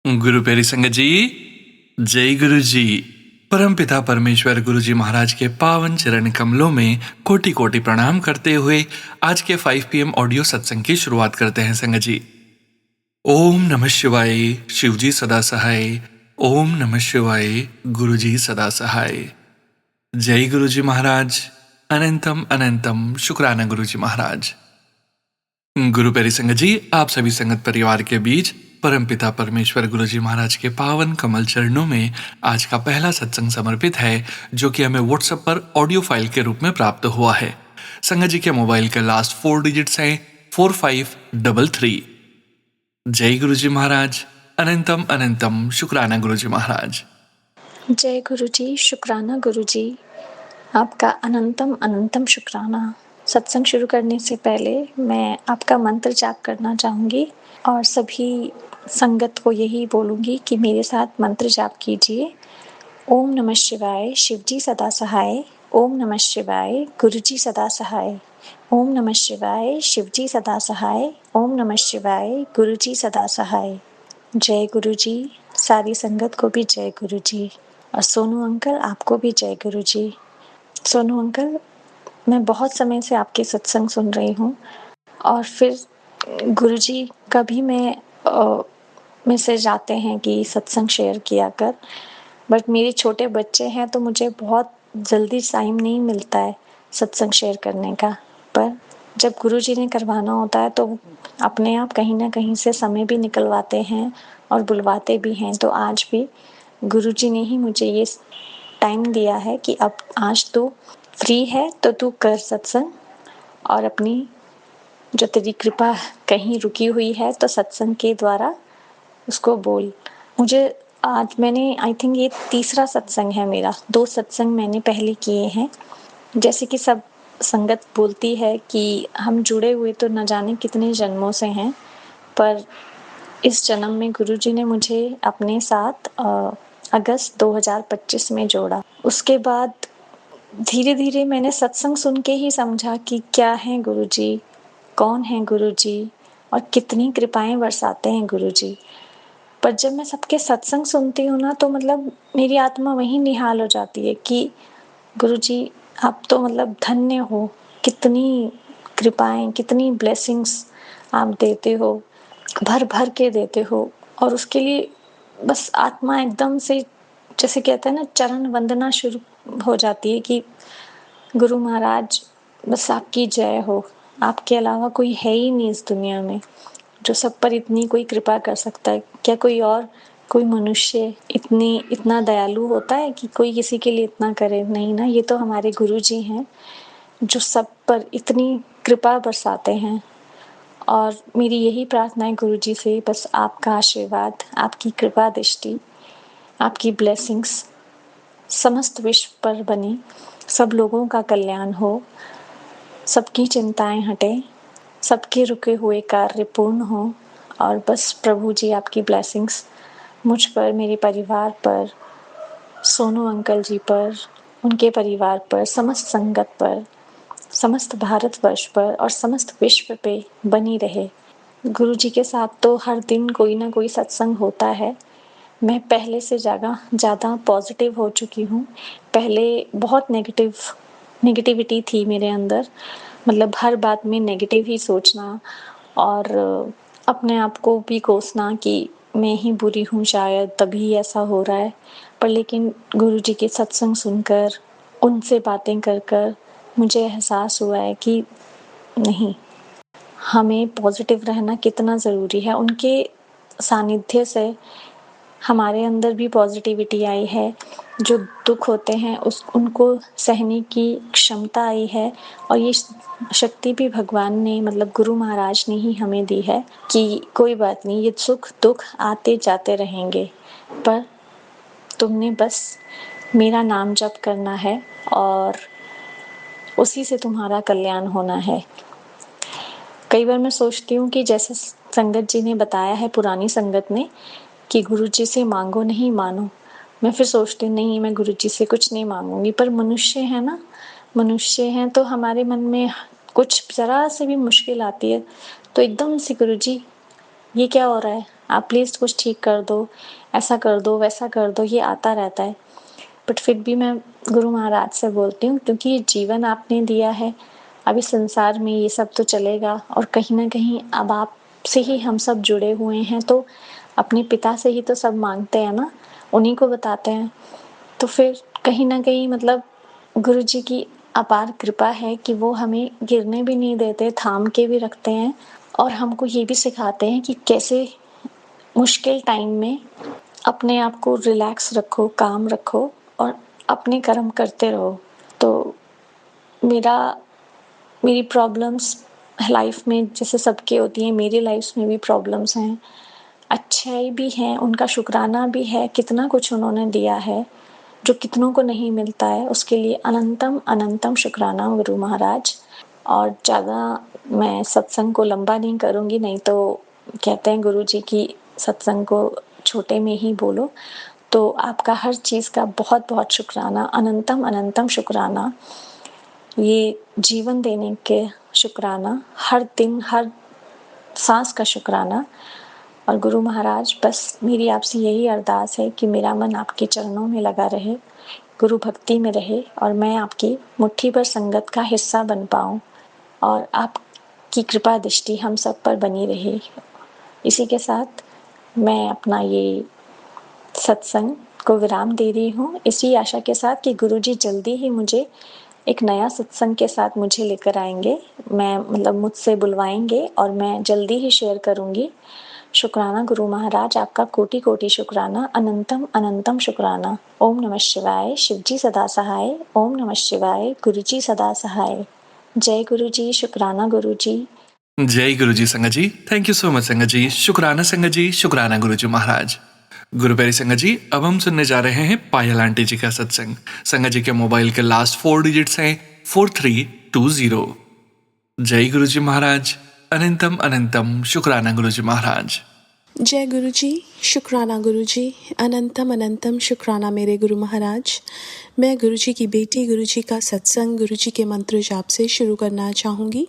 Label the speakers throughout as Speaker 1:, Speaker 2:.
Speaker 1: गुरु प्यारी संगत जी, जय गुरु जी। परमपिता परमेश्वर गुरु जी महाराज के पावन चरण कमलों में कोटि कोटि प्रणाम करते हुए आज के 5 PM ऑडियो सत्संग की शुरुआत करते हैं संगत जी। ओम नमः शिवाय, शिवजी सदा सहाय। ओम नमः शिवाय, गुरु जी सदा सहाय। जय गुरु जी महाराज। अनंतम अनंतम शुक्राना गुरु जी महाराज। गुरु प्यारी संगत जी, आप सभी संगत परिवार के बीच परमपिता परमेश्वर गुरु जी महाराज के पावन कमल चरणों में आज का पहला सत्संग समर्पित है, जो कि हमें व्हाट्सएप पर ऑडियो फाइल के रूप में प्राप्त हुआ है। संगत जी के मोबाइल के लास्ट 4 डिजिट्स हैं 4533। जय गुरु जी महाराज। अनंतम अनंतम शुक्राना गुरु जी महाराज।
Speaker 2: जय गुरु जी, शुक्राना गुरु जी, आपका अनंतम अनंतम शुक्राना। सत्संग शुरू करने से पहले मैं आपका मंत्र जाप करना चाहूँगी और सभी संगत को यही बोलूँगी कि मेरे साथ मंत्र जाप कीजिए। ओम नमः शिवाय, शिवजी सदा सहाय। ओम नमः शिवाय, गुरुजी सदा सहाय। ओम नमः शिवाय, शिवजी सदा सहाय। ओम नमः शिवाय, गुरुजी सदा सहाय। जय गुरु जी। सारी संगत को भी जय गुरु जी, और सोनू अंकल आपको भी जय गुरु जी। सोनू अंकल, मैं बहुत समय से आपके सत्संग सुन रही हूँ और फिर गुरुजी का भी मैं मैसेज आते हैं कि सत्संग शेयर किया कर, बट मेरे छोटे बच्चे हैं तो मुझे बहुत जल्दी टाइम नहीं मिलता है सत्संग शेयर करने का। पर जब गुरुजी ने करवाना होता है तो अपने आप कहीं ना कहीं से समय भी निकलवाते हैं और बुलवाते भी हैं। तो आज भी गुरुजी ने ही मुझे ये टाइम दिया है कि अब आज तू फ्री है तो तू कर सत्संग, और अपनी जो तेरी कृपा कहीं रुकी हुई है तो सत्संग के द्वारा उसको बोल। मुझे आज मैंने आई थिंक ये तीसरा सत्संग है मेरा। 2 सत्संग मैंने पहले किए हैं। जैसे कि सब संगत बोलती है कि हम जुड़े हुए तो न जाने कितने जन्मों से हैं, पर इस जन्म में गुरुजी ने मुझे अपने साथ अगस्त 2025 में जोड़ा। उसके बाद धीरे धीरे मैंने सत्संग सुन के ही समझा कि क्या है गुरुजी, कौन है गुरुजी और कितनी कृपाएं बरसाते हैं गुरुजी। पर जब मैं सबके सत्संग सुनती हूँ ना, तो मतलब मेरी आत्मा वहीं निहाल हो जाती है कि गुरुजी आप तो मतलब धन्य हो, कितनी कृपाएं, कितनी ब्लेसिंग्स आप देते हो, भर भर के देते हो। और उसके लिए बस आत्मा एकदम से, जैसे कहते हैं ना, चरण वंदना शुरू हो जाती है कि गुरु महाराज बस आपकी जय हो, आपके अलावा कोई है ही नहीं इस दुनिया में जो सब पर इतनी कोई कृपा कर सकता है। क्या कोई मनुष्य इतना दयालु होता है कि कोई किसी के लिए इतना करे? नहीं ना, ये तो हमारे गुरु जी हैं जो सब पर इतनी कृपा बरसाते हैं। और मेरी यही प्रार्थना है गुरु जी से, बस आपका आशीर्वाद, आपकी कृपा दृष्टि, आपकी ब्लेसिंग्स समस्त विश्व पर बने, सब लोगों का कल्याण हो, सबकी चिंताएं हटे, सबके रुके हुए कार्य पूर्ण हो। और बस प्रभु जी आपकी ब्लेसिंग्स मुझ पर, मेरे परिवार पर, सोनू अंकल जी पर, उनके परिवार पर, समस्त संगत पर, समस्त भारतवर्ष पर और समस्त विश्व पे बनी रहे। गुरु जी के साथ तो हर दिन कोई ना कोई सत्संग होता है। मैं पहले से ज़्यादा पॉजिटिव हो चुकी हूँ। पहले बहुत नेगेटिविटी थी मेरे अंदर, मतलब हर बात में नेगेटिव ही सोचना और अपने आप को भी कोसना कि मैं ही बुरी हूँ शायद, तभी ऐसा हो रहा है। पर लेकिन गुरु जी के सत्संग सुनकर, उनसे बातें कर कर मुझे एहसास हुआ है कि नहीं, हमें पॉजिटिव रहना कितना ज़रूरी है। उनके सानिध्य से हमारे अंदर भी पॉजिटिविटी आई है। जो दुख होते हैं उनको सहने की क्षमता आई है, और ये शक्ति भी भगवान ने, मतलब गुरु महाराज ने ही हमें दी है कि कोई बात नहीं, ये सुख दुख आते जाते रहेंगे, पर तुमने बस मेरा नाम जप करना है और उसी से तुम्हारा कल्याण होना है। कई बार मैं सोचती हूँ कि जैसे संगत जी ने बताया है, पुरानी संगत ने, कि गुरुजी से मांगो नहीं मानो। मैं फिर सोचती हूँ नहीं, मैं गुरुजी से कुछ नहीं मांगूंगी। पर मनुष्य है ना, मनुष्य हैं तो हमारे मन में कुछ जरा से भी मुश्किल आती है तो एकदम से गुरुजी ये क्या हो रहा है, आप प्लीज़ कुछ ठीक कर दो, ऐसा कर दो, वैसा कर दो, ये आता रहता है। बट फिर भी मैं गुरु महाराज से बोलती हूँ, क्योंकि ये जीवन आपने दिया है, अभी संसार में ये सब तो चलेगा और कहीं ना कहीं अब आपसे ही हम सब जुड़े हुए हैं, तो अपने पिता से ही तो सब मांगते हैं ना, उन्हीं को बताते हैं। तो फिर कहीं ना कहीं मतलब गुरु जी की अपार कृपा है कि वो हमें गिरने भी नहीं देते, थाम के भी रखते हैं और हमको ये भी सिखाते हैं कि कैसे मुश्किल टाइम में अपने आप को रिलैक्स रखो, काम रखो और अपने कर्म करते रहो। तो मेरा मेरी प्रॉब्लम्स लाइफ में जैसे सबके होती हैं, मेरी लाइफ में भी प्रॉब्लम्स हैं, अच्छाई भी हैं, उनका शुक्राना भी है, कितना कुछ उन्होंने दिया है जो कितनों को नहीं मिलता है, उसके लिए अनंतम अनंतम शुक्राना गुरु महाराज। और ज़्यादा मैं सत्संग को लंबा नहीं करूँगी, नहीं तो कहते हैं गुरु जी की सत्संग को छोटे में ही बोलो। तो आपका हर चीज़ का बहुत बहुत शुक्राना, अनंतम अनंतम शुक्राना, ये जीवन देने के शुक्राना, हर दिन हर सांस का शुक्राना। और गुरु महाराज, बस मेरी आपसे यही अरदास है कि मेरा मन आपके चरणों में लगा रहे, गुरु भक्ति में रहे और मैं आपकी मुट्ठी भर संगत का हिस्सा बन पाऊँ और आपकी कृपा दृष्टि हम सब पर बनी रहे। इसी के साथ मैं अपना ये सत्संग को विराम दे रही हूँ, इसी आशा के साथ कि गुरुजी जल्दी ही मुझे एक नया सत्संग के साथ मुझे लेकर आएंगे, मैं मतलब मुझसे बुलवाएंगे और मैं जल्दी ही शेयर करूँगी। शुक्राना गुरु महाराज, आपका कोटि कोटि शुक्राना, अनंतम अनंतम शुक्राना। ओम नमः शिवाय, शिवजी सदा सहाय। ओम नमः शिवाय, गुरुजी सदा सहाय। जय गुरुजी, शुक्राना गुरुजी।
Speaker 1: जय गुरु जी संगत जी। थैंक यू सो मच संगत जी। शुक्राना संगत जी, शुक्राना गुरु जी महाराज। गुरु प्यारी संगत जी, अब हम सुनने जा रहे हैं पायल आंटी जी का सत्संग। संगत जी के मोबाइल के लास्ट 4 डिजिट्स हैं 4320। जय गुरु जी महाराज, अनंतम अनंतम शुक्राना गुरु जी महाराज।
Speaker 3: जय गुरु जी, शुक्राना गुरु जी, अनंतम अनंतम शुक्राना मेरे गुरु महाराज। मैं गुरु जी की बेटी गुरु जी का सत्संग गुरु जी के मंत्र जाप से शुरू करना चाहूँगी।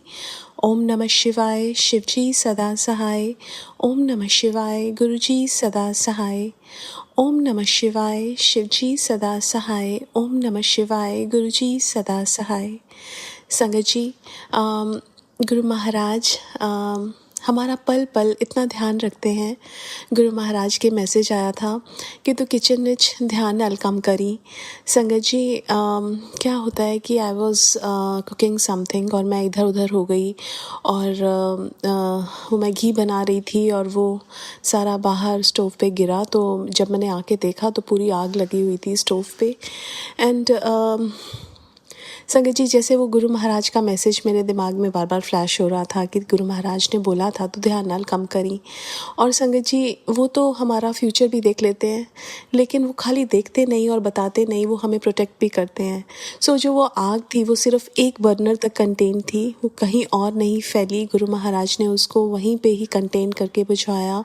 Speaker 3: ओम नमः शिवाय, शिवजी सदा सहाय। ओम नमः शिवाय, गुरु जी सदा सहाय। ओम नमः शिवाय, शिवजी सदा सहाय। ओम नमः शिवाय, गुरु जी सदा सहाय। संगत जी, गुरु महाराज हमारा पल पल इतना ध्यान रखते हैं। गुरु महाराज के मैसेज आया था कि तो किचन विच ध्यान नाल कम करी। संगत जी, क्या होता है कि आई वॉज कुकिंग समथिंग और मैं इधर उधर हो गई और वो मैं घी बना रही थी और वो सारा बाहर स्टोव पे गिरा। तो जब मैंने आके देखा तो पूरी आग लगी हुई थी स्टोव पे। एंड संगत जी, जैसे वो गुरु महाराज का मैसेज मेरे दिमाग में बार बार फ्लैश हो रहा था कि गुरु महाराज ने बोला था तो ध्यान नाल कम करी। और संगत जी, वो तो हमारा फ्यूचर भी देख लेते हैं, लेकिन वो खाली देखते नहीं और बताते नहीं, वो हमें प्रोटेक्ट भी करते हैं। सो जो वो आग थी वो सिर्फ एक बर्नर तक कंटेन थी, वो कहीं और नहीं फैली। गुरु महाराज ने उसको वहीं पे ही कंटेन करके बुझाया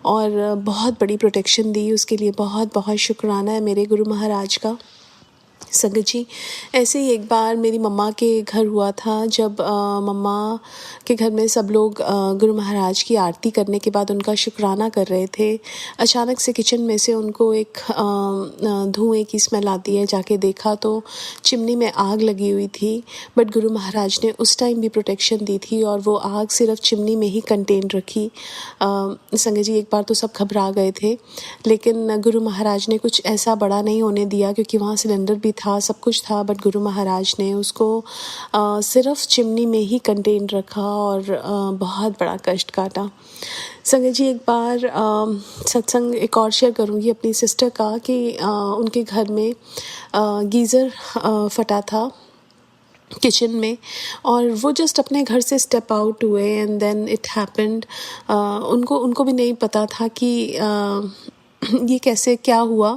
Speaker 3: और बहुत बड़ी प्रोटेक्शन दी। उसके लिए बहुत बहुत शुक्राना है मेरे गुरु महाराज का। संगत जी, ऐसे ही एक बार मेरी मम्मा के घर हुआ था, जब मम्मा के घर में सब लोग गुरु महाराज की आरती करने के बाद उनका शुक्राना कर रहे थे। अचानक से किचन में से उनको एक धुएं की स्मेल आती है। जाके देखा तो चिमनी में आग लगी हुई थी, बट गुरु महाराज ने उस टाइम भी प्रोटेक्शन दी थी और वो आग सिर्फ चिमनी में ही कंटेन रखी। संगत जी, एक बार तो सब घबरा गए थे, लेकिन गुरु महाराज ने कुछ ऐसा बड़ा नहीं होने दिया, क्योंकि वहाँ सिलेंडर भी था, सब कुछ था, बट गुरु महाराज ने उसको सिर्फ चिमनी में ही कंटेन रखा और बहुत बड़ा कष्ट काटा। संगत जी, एक बार सत्संग एक और शेयर करूँगी अपनी सिस्टर का कि उनके घर में गीज़र फटा था किचन में और वो जस्ट अपने घर से स्टेप आउट हुए एंड देन इट हैपेंड। उनको भी नहीं पता था कि ये कैसे क्या हुआ,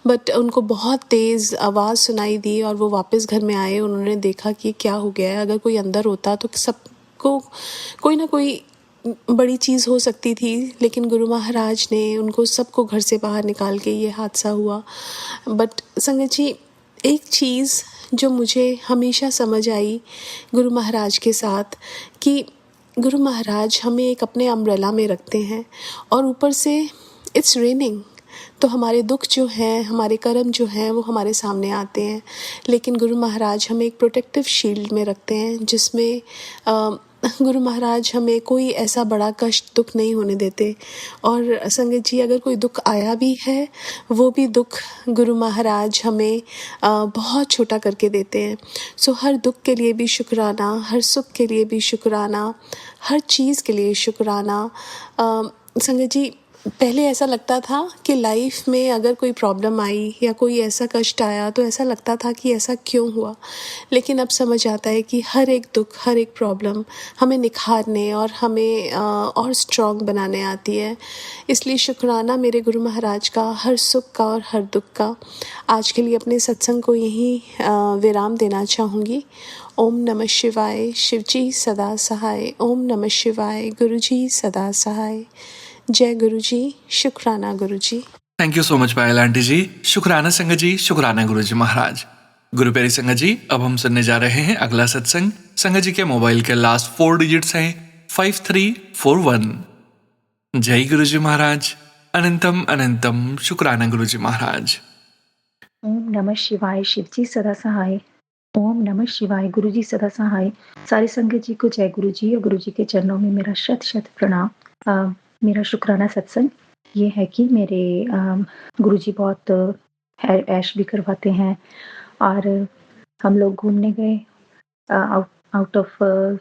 Speaker 3: बट उनको बहुत तेज़ आवाज़ सुनाई दी और वो वापस घर में आए। उन्होंने देखा कि क्या हो गया है, अगर कोई अंदर होता तो सबको कोई ना कोई बड़ी चीज़ हो सकती थी, लेकिन गुरु महाराज ने उनको सबको घर से बाहर निकाल के ये हादसा हुआ। बट संगत जी, एक चीज़ जो मुझे हमेशा समझ आई गुरु महाराज के साथ, कि गुरु महाराज हमें एक अपने अम्ब्रेला में रखते हैं और ऊपर से इट्स रेनिंग, तो हमारे दुख जो हैं, हमारे कर्म जो हैं वो हमारे सामने आते हैं। लेकिन गुरु महाराज हमें एक प्रोटेक्टिव शील्ड में रखते हैं जिसमें गुरु महाराज हमें कोई ऐसा बड़ा कष्ट दुख नहीं होने देते। और संगत जी, अगर कोई दुख आया भी है वो भी दुख गुरु महाराज हमें बहुत छोटा करके देते हैं। सो हर दुख के लिए भी शुक्राना, हर सुख के लिए भी शुक्राना, हर चीज़ के लिए शुक्राना। संगत जी, पहले ऐसा लगता था कि लाइफ में अगर कोई प्रॉब्लम आई या कोई ऐसा कष्ट आया तो ऐसा लगता था कि ऐसा क्यों हुआ, लेकिन अब समझ आता है कि हर एक दुख, हर एक प्रॉब्लम हमें निखारने और हमें और स्ट्रॉन्ग बनाने आती है। इसलिए शुक्राना मेरे गुरु महाराज का, हर सुख का और हर दुख का। आज के लिए अपने सत्संग को यहीं विराम देना चाहूँगी। ओम नमः शिवाय, शिवजी सदा सहाय। ओम नमः शिवाय, गुरुजी सदा सहाय। जय गुरु जी, शुक्राना Guru ji.
Speaker 1: Thank you so much Payal aunty ji. शुक्राना संगत जी, शुक्राना गुरु जी महाराज। गुरु प्यारी संगत जी, अब हम सुनने जा रहे हैं अगला सत्संग। संगत जी के मोबाइल के लास्ट 4 डिजिट्स हैं 5341। जय गुरु जी महाराज। अनंतम अनंतम शुक्राना गुरु जी महाराज।
Speaker 4: ओम नमः शिवाय, शिवजी सदा सहाय। ओम नमः शिवाय, गुरुजी सदा सहाय। सारी संगत जी को जय गुरु जी और गुरु जी के चरणों में मेरा शत शत प्रणाम। मेरा शुक्राना सत्संग ये है कि मेरे गुरु जी बहुत ऐश भी करवाते हैं और हम लोग घूमने गए, आउट ऑफ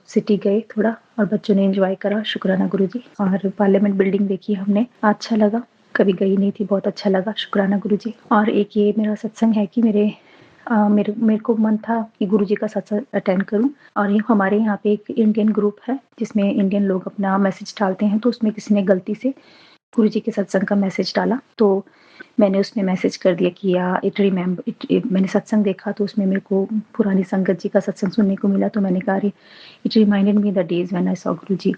Speaker 4: सिटी गए थोड़ा और बच्चों ने एंजॉय करा। शुक्राना गुरु जी। और पार्लियामेंट बिल्डिंग देखी हमने, अच्छा लगा, कभी गई नहीं थी, बहुत अच्छा लगा। शुक्राना गुरु जी। और एक ये मेरा सत्संग है कि मेरे को मन था कि गुरु जी का सत्संग अटेंड करूं। और ये हमारे यहाँ पे एक इंडियन ग्रुप है जिसमें इंडियन लोग अपना मैसेज डालते हैं, तो उसमें किसी ने गलती से गुरु जी के सत्संग का मैसेज डाला, तो मैंने उसमें मैसेज कर दिया कि मैंने सत्संग देखा तो उसमें मेरे को पुरानी संगत जी का सत्संग सुनने को मिला, तो मैंने कहा it reminded me the days when I saw Guru ji.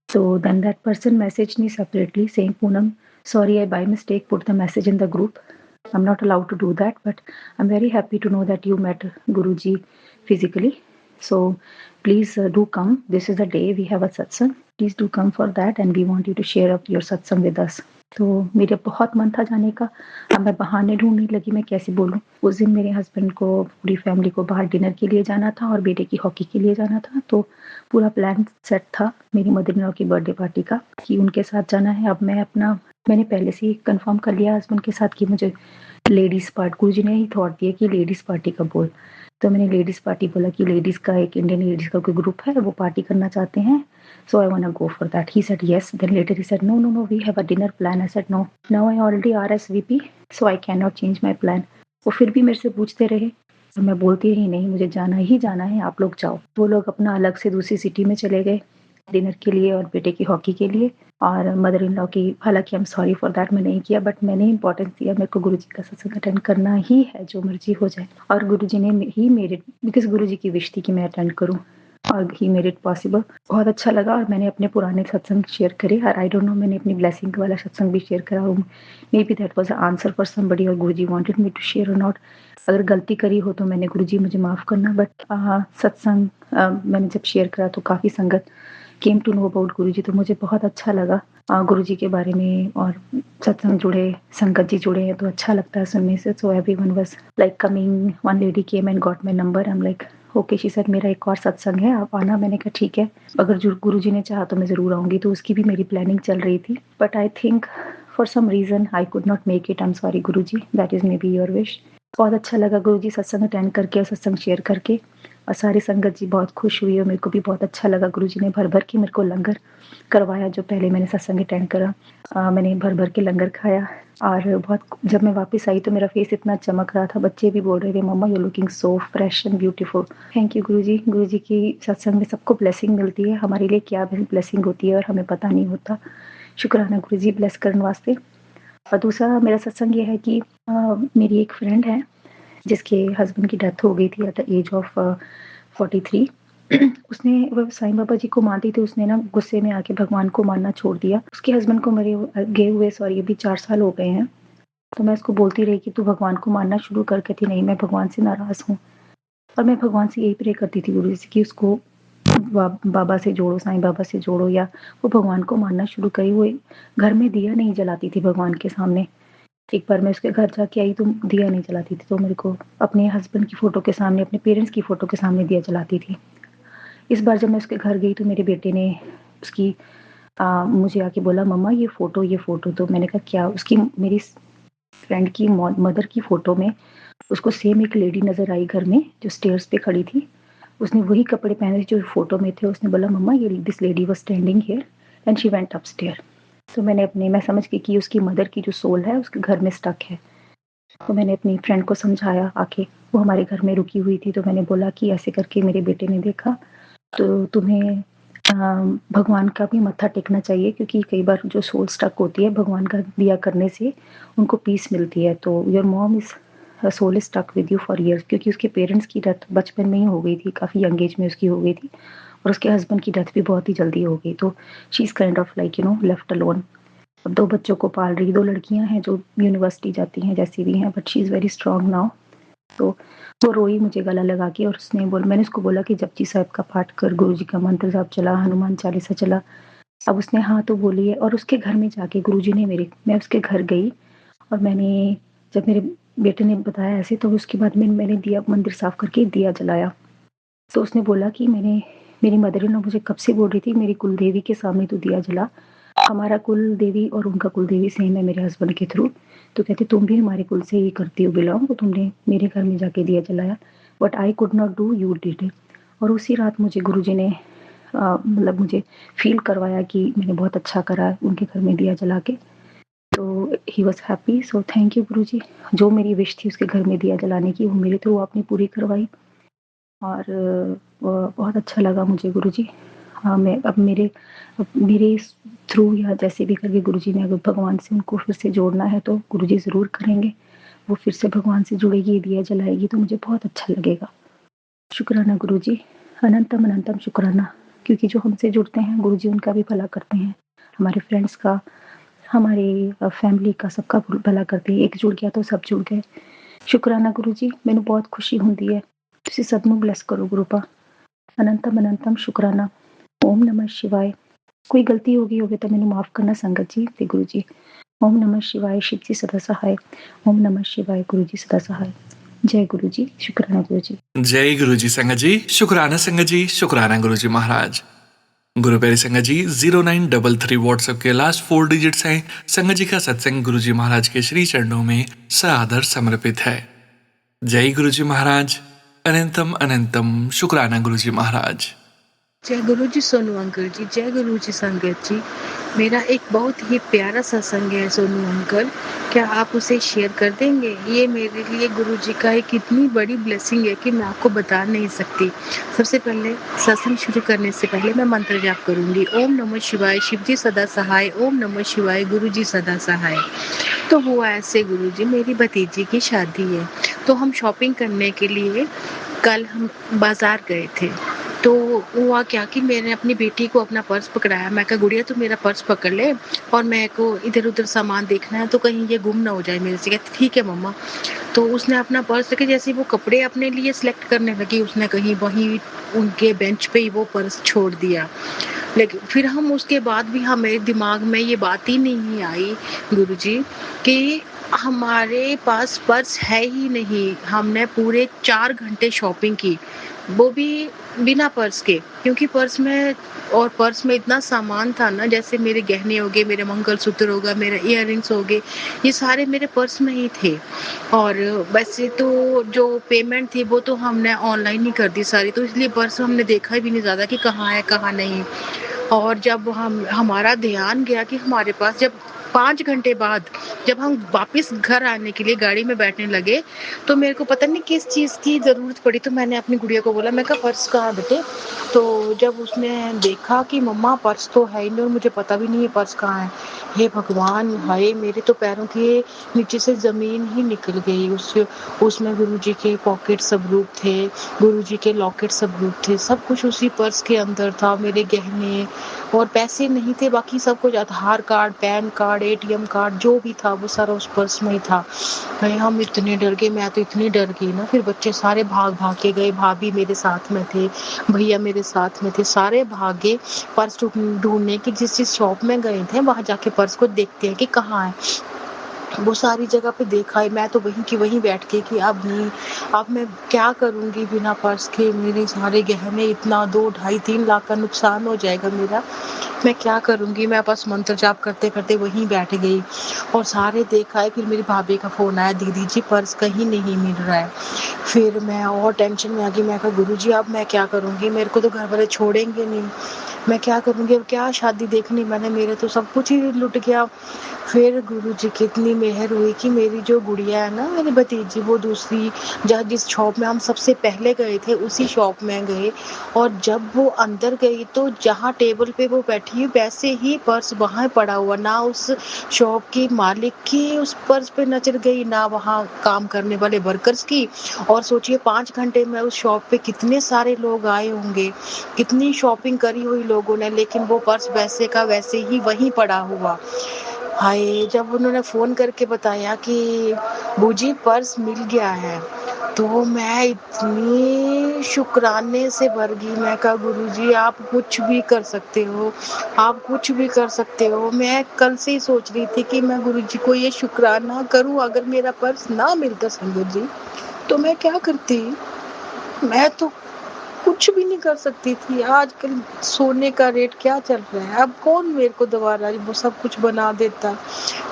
Speaker 4: So then that person messaged me separately saying, Poonam, sorry, I by mistake put the message in the group. I'm not allowed to do that, but I'm very happy to know that you met Guruji physically. So please do come. This is the day we have a satsang. Please do come for that and we want you to share up your satsang with us. तो मेरा बहुत मन था जाने का। अब मैं बहाने ढूंढने लगी, मैं कैसे बोलूं। उस दिन मेरे हस्बैंड को, पूरी फैमिली को बाहर डिनर के लिए जाना था और बेटे की हॉकी के लिए जाना था, तो पूरा प्लान सेट था मेरी मदर इन लॉ की बर्थडे पार्टी का कि उनके साथ जाना है। अब मैंने पहले से ही कंफर्म कर लिया हस्बैंड के साथ कि मुझे लेडीज पार्टी, गुरुजी ने ही थॉट दिया कि लेडीज पार्टी का बोल, तो मैंने लेडीज पार्टी बोला कि लेडीज का, एक इंडियन लेडीज का कोई ग्रुप है, वो पार्टी करना चाहते हैं, so I want to go for that. He said yes. Then later he said no, we have a dinner plan. I said no, now I already RSVP, so I cannot change my plan. वो फिर भी मेरे से पूछते रहे और मैं बोलती रही नहीं, मुझे जाना ही जाना है, आप लोग जाओ। वो लोग अपना अलग से दूसरी सिटी में चले गए डिनर के लिए और बेटे की हॉकी के लिए। और मदर इन लॉ की, हालांकि आई एम सॉरी फॉर दैट, मैं नहीं किया, बट मैंने इंपॉर्टेंस दिया, मेरे को गुरुजी का सत्संग अटेंड करना ही है, जो मर्जी हो जाए। और गुरुजी ने ही मेरे, बिकॉज गुरुजी की विश थी कि मैं अटेंड करूँ और ही मेड इट पॉसिबल। बहुत अच्छा लगा और मैंने अपने पुराने सत्संग शेयर करे और आई डोंट नो, मैंने अपनी ब्लेसिंग वाला सत्संग भी शेयर करा। May be that was a answer for somebody और गुरुजी वांटेड मी टू शेयर और नॉट। अगर गलती करी हो तो मैंने, गुरुजी मुझे माफ़ करना, बट सत्संग मैंने जब शेयर करा तो काफ़ी संगत केम टू नो अबाउट गुरुजी, तो मुझे बहुत अच्छा लगा गुरुजी के बारे में। और सत्संग जुड़े, संगत जी जुड़े हैं तो अच्छा लगता है सुनने से। So everyone was like coming, one lady came and got my number, I am like okay, she said मेरा एक और सत्संग है, आप आना। मैंने कहा ठीक है, अगर जो गुरुजी ने चाहा तो मैं ज़रूर आऊँगी। तो उसकी भी मेरी प्लानिंग चल रही थी, but I think for some reason I could not make it. I am sorry Guruji, that is maybe your wish. बहुत अच्छा लगा गुरुजी सत्संग अटेंड करके और सत्संग शेयर करके, और सारी संगत जी बहुत खुश हुई और मेरे को भी बहुत अच्छा लगा। गुरुजी ने भर भर के मेरे को लंगर करवाया, जो पहले मैंने सत्संग अटेंड करा, मैंने भर भर के लंगर खाया। और बहुत, जब मैं वापस आई तो मेरा फेस इतना चमक रहा था, बच्चे भी बोल रहे थे mamma you looking so fresh and beautiful. Thank you Guruji. Guruji की सत्संग में सबको ब्लेसिंग मिलती है, हमारे लिए क्या ब्लेसिंग होती है और हमें पता नहीं होता। शुक्राना गुरुजी ब्लेस करने वास्ते। और दूसरा मेरा सत्संग ये है कि मेरी एक फ्रेंड है जिसके हस्बैंड की डेथ हो गई थी एट द एज ऑफ 43। उसने, वो साईं बाबा जी को मानती थी, उसने ना गुस्से में आके भगवान को मानना छोड़ दिया। उसके हस्बैंड को मरे गए हुए अभी 4 साल हो गए हैं। तो मैं उसको बोलती रही कि तू भगवान को मानना शुरू कर, कहती नहीं मैं भगवान से नाराज़ हूँ। और मैं भगवान से यही प्रे करती थी गुरु जी की उसको बाबा से जोड़ो, साईं बाबा से जोड़ो, या वो भगवान को मानना शुरू करी। वो घर में दिया नहीं जलाती थी भगवान के सामने। एक बार मैं उसके घर जाके आई तो दिया नहीं जलाती थी, तो मेरे को अपने हस्बैंड की फ़ोटो के सामने, अपने पेरेंट्स की फ़ोटो के सामने दिया जलाती थी। इस बार जब मैं उसके घर गई तो मेरे बेटे ने उसकी मुझे आके बोला, मम्मा ये फ़ोटो। तो मैंने कहा क्या? उसकी मेरी फ्रेंड की मदर की फ़ोटो में उसको सेम एक लेडी नज़र आई घर में, जो स्टेयर्स पे खड़ी थी। उसने वही कपड़े पहने जो फ़ोटो में थे। उसने बोला, मम्मा ये this lady was standing here and she went upstair. तो मैं समझ गई कि उसकी मदर की जो सोल है उसके घर में स्टक है। तो मैंने अपनी फ्रेंड को समझाया आके, वो हमारे घर में रुकी हुई थी। तो मैंने बोला कि ऐसे करके मेरे बेटे ने देखा, तो तुम्हें भगवान का भी मत्था टेकना चाहिए, क्योंकि कई बार जो सोल स्टक होती है भगवान का दिया करने से उनको पीस मिलती है। तो your mom is soul is stuck with you for years, क्योंकि उसके पेरेंट्स की डेथ बचपन में ही हो गई थी, काफ़ी यंग एज में उसकी हो गई थी, और उसके हस्बैंड की डेथ भी बहुत ही जल्दी हो गई। तो she is kind of like left alone. अब 2 बच्चों को पाल रही, 2 लड़कियां हैं जो यूनिवर्सिटी जाती हैं जैसी भी हैं, but she is very strong now. तो वो रोई मुझे गला लगा के, और मैंने उसको बोला कि जपजी साहब का पाठ कर, गुरुजी का मंत्र जाप चला, हनुमान चालीसा चला। अब उसने हाँ तो बोली है, और उसके घर में जाके गुरुजी ने मैं उसके घर गई, और जब मेरे बेटे ने बताया ऐसे, तो उसके बाद मैंने दिया मंदिर साफ करके दिया जलाया। तो उसने बोला कि मेरी मदर इन लॉ मुझे कब से बोल रही थी, मेरी कुल देवी के सामने तू दिया जला। हमारा कुल देवी और उनका कुल देवी सेम है मेरे हस्बैंड के थ्रू। तो कहते तुम भी हमारे कुल से ही करती हो बिलोंग, तो तुमने मेरे घर में जाके दिया जलाया, but I could not do, you did it. और उसी रात मुझे गुरुजी ने मतलब मुझे फील करवाया कि मैंने बहुत अच्छा करा उनके घर में दिया जला के। तो he was happy. So thank you Guruji. जो मेरी विश थी उसके घर में दिया जलाने की, वो मेरे थ्रू आपने पूरी करवाई, और बहुत अच्छा लगा मुझे गुरुजी। हाँ, मैं अब मेरे थ्रू या जैसे भी करके गुरुजी ने अगर भगवान से उनको फिर से जोड़ना है तो गुरुजी ज़रूर करेंगे। वो फिर से भगवान से जुड़ेगी, दिया जलाएगी, तो मुझे बहुत अच्छा लगेगा। शुक्राना गुरुजी, अनंतम अनंतम शुक्राना, क्योंकि जो हमसे जुड़ते हैं गुरुजी उनका भी भला करते हैं, हमारे फ्रेंड्स का, हमारे फैमिली का, सबका भला करते हैं। एक जुड़ गया तो सब जुड़ गए। शुक्राना गुरुजी, मैंने बहुत खुशी ਹੁੰਦੀ है। ਤੁਸੀਂ ਸਭ ਨੂੰ ਬਲੈਸ ਕਰੋ ਗੁਰੂਪਾ। ਅਨੰਤਮ ਅਨੰਤਮ ਸ਼ੁਕਰਾਨਾ। ਓਮ ਨਮः शिवाय। कोई गलती हो गई होगी तो मैंने माफ़ करना संगत जी ते गुरु जी। ओम नमः शिवाय, शिव जी सदा सहाय। ओम नमः शिवाय, गुरु जी सदा सहाय। जय गुरु जी, शुक्राना गुरु जी।
Speaker 1: जय गुरु जी संगत जी, शुक्राना संगत जी, शुक्राना गुरु जी महाराज। गुरु प्यारे संगत जी, 0933 व्हाट्सएप के लास्ट 4 डिजिट्स हैं। संगत जी का सत्संग गुरु जी महाराज के श्री चरणों में सादर समर्पित है। जय गुरु जी महाराज, अनंतम अनंतम शुक्राना गुरु जी महाराज।
Speaker 5: जय गुरु जी सोनू अंकल जी, जय गुरु जी संगत जी। मेरा एक बहुत ही प्यारा सत्संग है सोनू अंकल, क्या आप उसे शेयर कर देंगे? ये मेरे लिए गुरु जी का एक इतनी बड़ी ब्लेसिंग है कि मैं आपको बता नहीं सकती। सबसे पहले सत्संग शुरू करने से पहले मैं मंत्र जाप करूंगी। ओम नमः शिवाय, शिव जी सदा सहाय। ओम नमः शिवाय, गुरु जी सदा सहाय। तो हुआ ऐसे गुरु जी, मेरी भतीजी की शादी है, तो हम शॉपिंग करने के लिए कल हम बाजार गए थे। तो हुआ क्या कि मैंने अपनी बेटी को अपना पर्स पकड़ाया। मैं कहा गुड़िया तू मेरा पर्स पकड़ ले, और मैं को इधर उधर सामान देखना है, तो कहीं ये गुम ना हो जाए मेरे से। कहती ठीक है मम्मा। तो उसने अपना पर्स लेके जैसे वो कपड़े अपने लिए सिलेक्ट करने लगी, उसने कहीं वहीं उनके बेंच पे ही वो पर्स छोड़ दिया। लेकिन फिर हम उसके बाद भी हमें दिमाग में ये बात ही नहीं आई गुरुजी कि हमारे पास पर्स है ही नहीं। हमने पूरे 4 घंटे शॉपिंग की, वो भी बिना पर्स के, क्योंकि पर्स में इतना सामान था ना, जैसे मेरे गहने हो गए, मेरे मंगलसूत्र हो गया, मेरे इयररिंग्स हो गए, ये सारे मेरे पर्स में ही थे। और वैसे तो जो पेमेंट थी वो तो हमने ऑनलाइन ही कर दी सारी, तो इसलिए पर्स हमने देखा भी नहीं ज़्यादा कि कहाँ है कहाँ नहीं। और जब हमारा ध्यान गया कि हमारे पास, जब 5 घंटे बाद जब हम वापस घर आने के लिए गाड़ी में बैठने लगे, तो मेरे को पता नहीं किस चीज़ की ज़रूरत पड़ी, तो मैंने अपनी गुड़िया को बोला, मैं कहा पर्स कहाँ है बेटे? तो जब उसने देखा कि मम्मा पर्स तो है ही नहीं और मुझे पता भी नहीं है पर्स कहाँ है। हे भगवान, हाय मेरे तो पैरों के नीचे से ज़मीन ही निकल गई। उसमें गुरुजी के पॉकेट सब रूप थे, गुरुजी के लॉकेट सब रूप थे, सब कुछ उसी पर्स के अंदर था। मेरे गहने, और पैसे नहीं थे, बाकी सब कुछ Aadhaar card, PAN card, ATM card जो भी था वो सारा उस पर्स में ही था। भाई हम इतने डर गए, मैं तो इतनी डर गई ना, फिर बच्चे सारे भाग के गए, भाभी मेरे साथ में थे, भैया मेरे साथ में थे, सारे भागे पर्स ढूंढने की। जिस शॉप में गए थे वहां जाके पर्स को देखते हैं कि कहाँ है। वो सारी जगह पे देखा है, मैं तो वहीं की वहीं बैठ के कि अब नहीं, अब मैं क्या करूंगी बिना पर्स के, मेरे सारे गहने, इतना 2, 2.5, 3 लाख का नुकसान हो जाएगा मेरा, मैं क्या करूंगी। मैं बस मंत्र जाप करते करते वहीं बैठ गई और सारे देखा है। फिर मेरी भाभी का फोन आया, दीदी जी पर्स कहीं नहीं मिल रहा है। फिर मैं और टेंशन में आ गई, मैं कहा गुरुजी अब मैं क्या करूंगी, मेरे को तो घर वाले छोड़ेंगे नहीं, मैं क्या करूंगी, अब क्या शादी देखनी मैंने, मेरे तो सब कुछ ही लुट गया। फिर गुरुजी की इतनी मेहर हुई कि मेरी जो गुड़िया है ना, मेरी भतीजी, वो दूसरी जहाँ जिस शॉप में हम सबसे पहले गए थे उसी शॉप में गए, और जब वो अंदर गई तो जहाँ टेबल पे वो बैठी है वैसे ही पर्स वहाँ पड़ा हुआ, ना उस शॉप की मालिक की उस पर्स पे नजर गई, ना वहाँ काम करने वाले वर्कर्स की। और सोचिए 5 घंटे में उस शॉप पे कितने सारे लोग आए होंगे, कितनी शॉपिंग करी हुई लोगों ने, लेकिन वो पर्स वैसे का वैसे ही वहीं पड़ा हुआ। हाय, जब उन्होंने फ़ोन करके बताया कि बूजी पर्स मिल गया है, तो मैं इतनी शुक्राने से भर गई। मैं कहा गुरुजी आप कुछ भी कर सकते हो, आप कुछ भी कर सकते हो। मैं कल से ही सोच रही थी कि मैं गुरुजी को ये शुक्राना करूं, अगर मेरा पर्स ना मिलता संगत जी तो मैं क्या करती। मैं तो कुछ भी नहीं कर सकती थी। आजकल सोने का रेट क्या चल रहा है, अब कौन मेरे को दोबारा वो सब कुछ बना देता।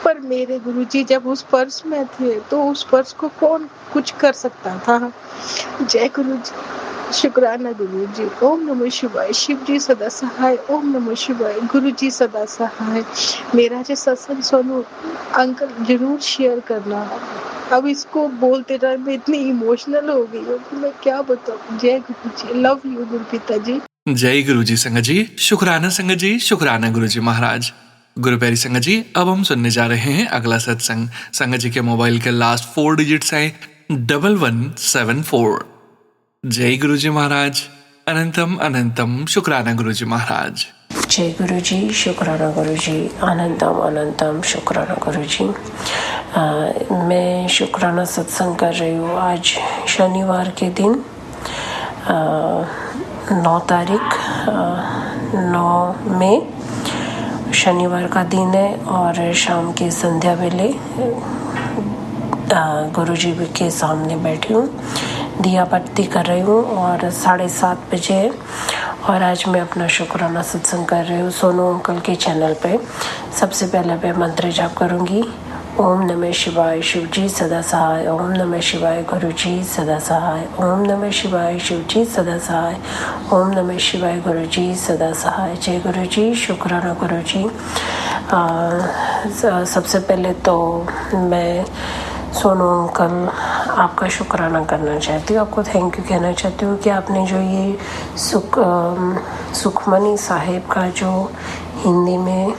Speaker 5: पर मेरे गुरुजी जब उस पर्स में थे तो उस पर्स को कौन कुछ कर सकता था। जय गुरुजी, शुक्राना गुरुजी। ओम नमः शिवाय। शिव जी सदा सहाय। ओम नमः शिवाय। गुरुजी सदा सहाय। मेरा जो सत्संग सोनू अंकल जरूर शेयर करना। अब इसको बोलते टाइम में इतनी इमोशनल हो गई हूँ कि मैं क्या बताऊँ। जय गुरुजी, लव यू गुरु पिताजी।
Speaker 1: जय गुरु जी संगत जी, शुक्राना संगत जी, शुक्राना गुरु जी महाराज। गुरु प्यारी संगत जी, अब हम सुनने जा रहे हैं अगला सत्संग। संगत जी के मोबाइल के लास्ट 4 डिजिट्स हैं 1174। जय गुरु जी महाराज, अनंतम अनंतम शुक्राना गुरु जी महाराज।
Speaker 6: जय गुरु जी, शुक्राना गुरु जी, अनंतम अनंतम शुक्राना गुरु जी। मैं शुक्राना सत्संग कर रही हूँ आज शनिवार के दिन 9 तारीख 9 मई शनिवार का दिन है, और शाम के संध्या वेले गुरुजी के सामने बैठी हूँ, दिया बत्ती कर रही हूँ और 7:30 बजे। और आज मैं अपना शुक्राना सत्संग कर रही हूँ सोनू अंकल के चैनल पे। सबसे पहले मैं मंत्र जाप करूँगी। ओम नमः शिवाय, शिव जी सदा सहाय। ओम नमः शिवाय, गुरु जी सदा सहाय। ओम नमः शिवाय, शिव जी सदा सहाय। ओम नमः शिवाय, गुरु जी सदा सहाय। जय गुरु जी, शुक्राना गुरु जी। सबसे पहले तो मैं सोनू अंकल आपका शुक्राना करना चाहती हूँ, आपको थैंक यू कहना चाहती हूँ कि आपने जो ये सुखमनी साहेब का जो हिंदी में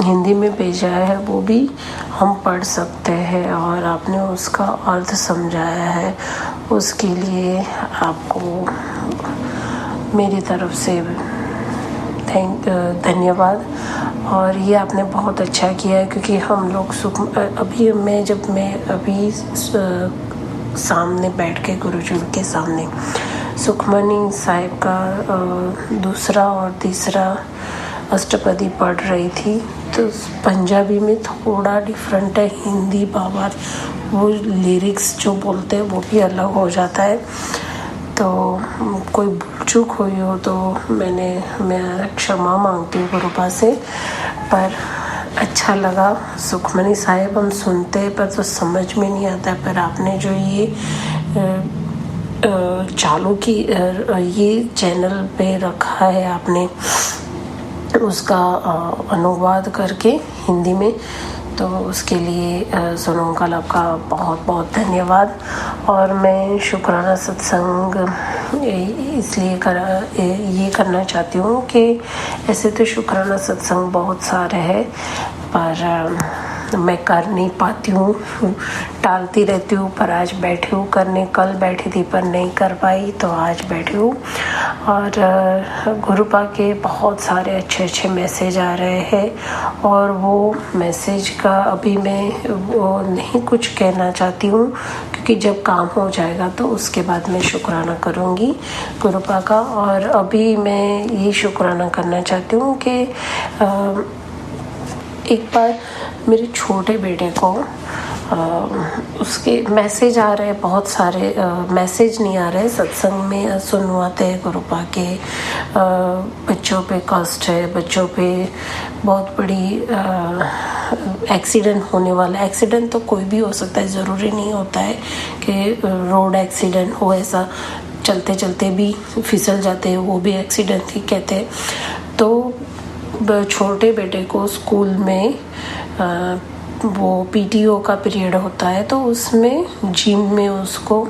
Speaker 6: हिंदी में भेजा है वो भी हम पढ़ सकते हैं, और आपने उसका अर्थ समझाया है, उसके लिए आपको मेरी तरफ से धन्यवाद। और ये आपने बहुत अच्छा किया है, क्योंकि हम लोग जब मैं अभी सामने बैठ के गुरुजी के सामने सुखमनी साहिब का दूसरा और तीसरा अष्टपदी पढ़ रही थी, तो पंजाबी में थोड़ा डिफरेंट है, हिंदी बाबा वो लिरिक्स जो बोलते हैं वो भी अलग हो जाता है। तो कोई भूल चूक हुई हो तो मैं क्षमा मांगती हूँ गुरुपा से, पर अच्छा लगा। सुखमनी साहिब हम सुनते हैं पर तो समझ में नहीं आता, पर आपने जो ये चालू की ये चैनल पे रखा है आपने उसका अनुवाद करके हिंदी में, तो उसके लिए सोनू अंकल आपका बहुत बहुत धन्यवाद। और मैं शुक्राना सत्संग इसलिए ये करना चाहती हूँ कि ऐसे तो शुक्राना सत्संग बहुत सारे हैं, पर मैं कर नहीं पाती हूँ, टालती रहती हूँ, पर आज बैठी हूँ करने। कल बैठी थी पर नहीं कर पाई, तो आज बैठी हूँ। और गुरुपा के बहुत सारे अच्छे अच्छे मैसेज आ रहे हैं, और वो मैसेज का अभी मैं वो नहीं कुछ कहना चाहती हूँ, क्योंकि जब काम हो जाएगा तो उसके बाद मैं शुक्राना करूँगी गुरुपा का। और अभी मैं ये शुक्राना करना चाहती हूँ कि एक बार मेरे छोटे बेटे को उसके मैसेज आ रहे हैं, बहुत सारे मैसेज नहीं आ रहे, सत्संग में सुनवाते हैं गुरुपा के, बच्चों पे कष्ट है, बच्चों पे बहुत बड़ी एक्सीडेंट होने वाला है। एक्सीडेंट तो कोई भी हो सकता है, ज़रूरी नहीं होता है कि रोड एक्सीडेंट हो, ऐसा चलते चलते भी फिसल जाते हैं, वो भी एक्सीडेंट ही कहते हैं। तो छोटे बेटे को स्कूल में वो पीटीओ का पीरियड होता है, तो उसमें जिम में उसको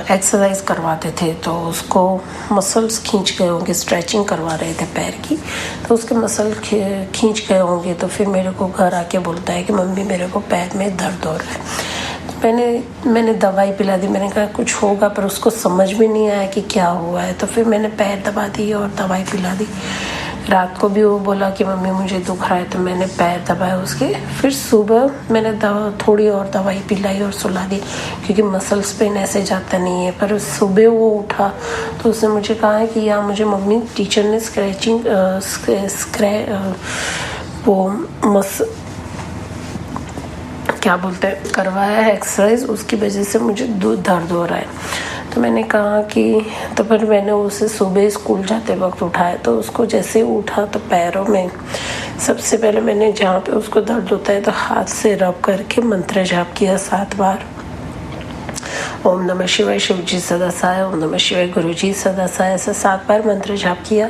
Speaker 6: एक्सरसाइज करवाते थे, तो उसको मसल्स खींच गए होंगे, स्ट्रेचिंग करवा रहे थे पैर की, तो उसके मसल खींच गए होंगे। तो फिर मेरे को घर आके बोलता है कि मम्मी मेरे को पैर में दर्द हो रहा है। मैंने दवाई पिला दी, मैंने कहा कुछ होगा, पर उसको समझ में नहीं आया कि क्या हुआ है। तो फिर मैंने पैर दबा दी और दवाई पिला दी। रात को भी वो बोला कि मम्मी मुझे दुख रहा है, तो मैंने पैर दबाए उसके। फिर सुबह मैंने थोड़ी और दवाई पिलाई और सुला दी, क्योंकि मसल्स पेन ऐसे जाता नहीं है। पर सुबह वो उठा तो उसने मुझे कहा है कि या मुझे मम्मी टीचर ने क्या बोलते हैं करवाया है एक्सरसाइज, उसकी वजह से मुझे दर्द हो रहा है। तो मैंने कहा कि तो फिर मैंने उसे सुबह स्कूल जाते वक्त उठाया, तो उसको जैसे उठा तो पैरों में सबसे पहले मैंने जहाँ पे उसको दर्द होता है तो हाथ से रब करके मंत्र जाप किया 7 बार। ओम नमः शिवाय शिवजी सदा सहाय, ओम नमः शिवाय गुरुजी सदा सहाय, ऐसा 7 बार मंत्र जाप किया।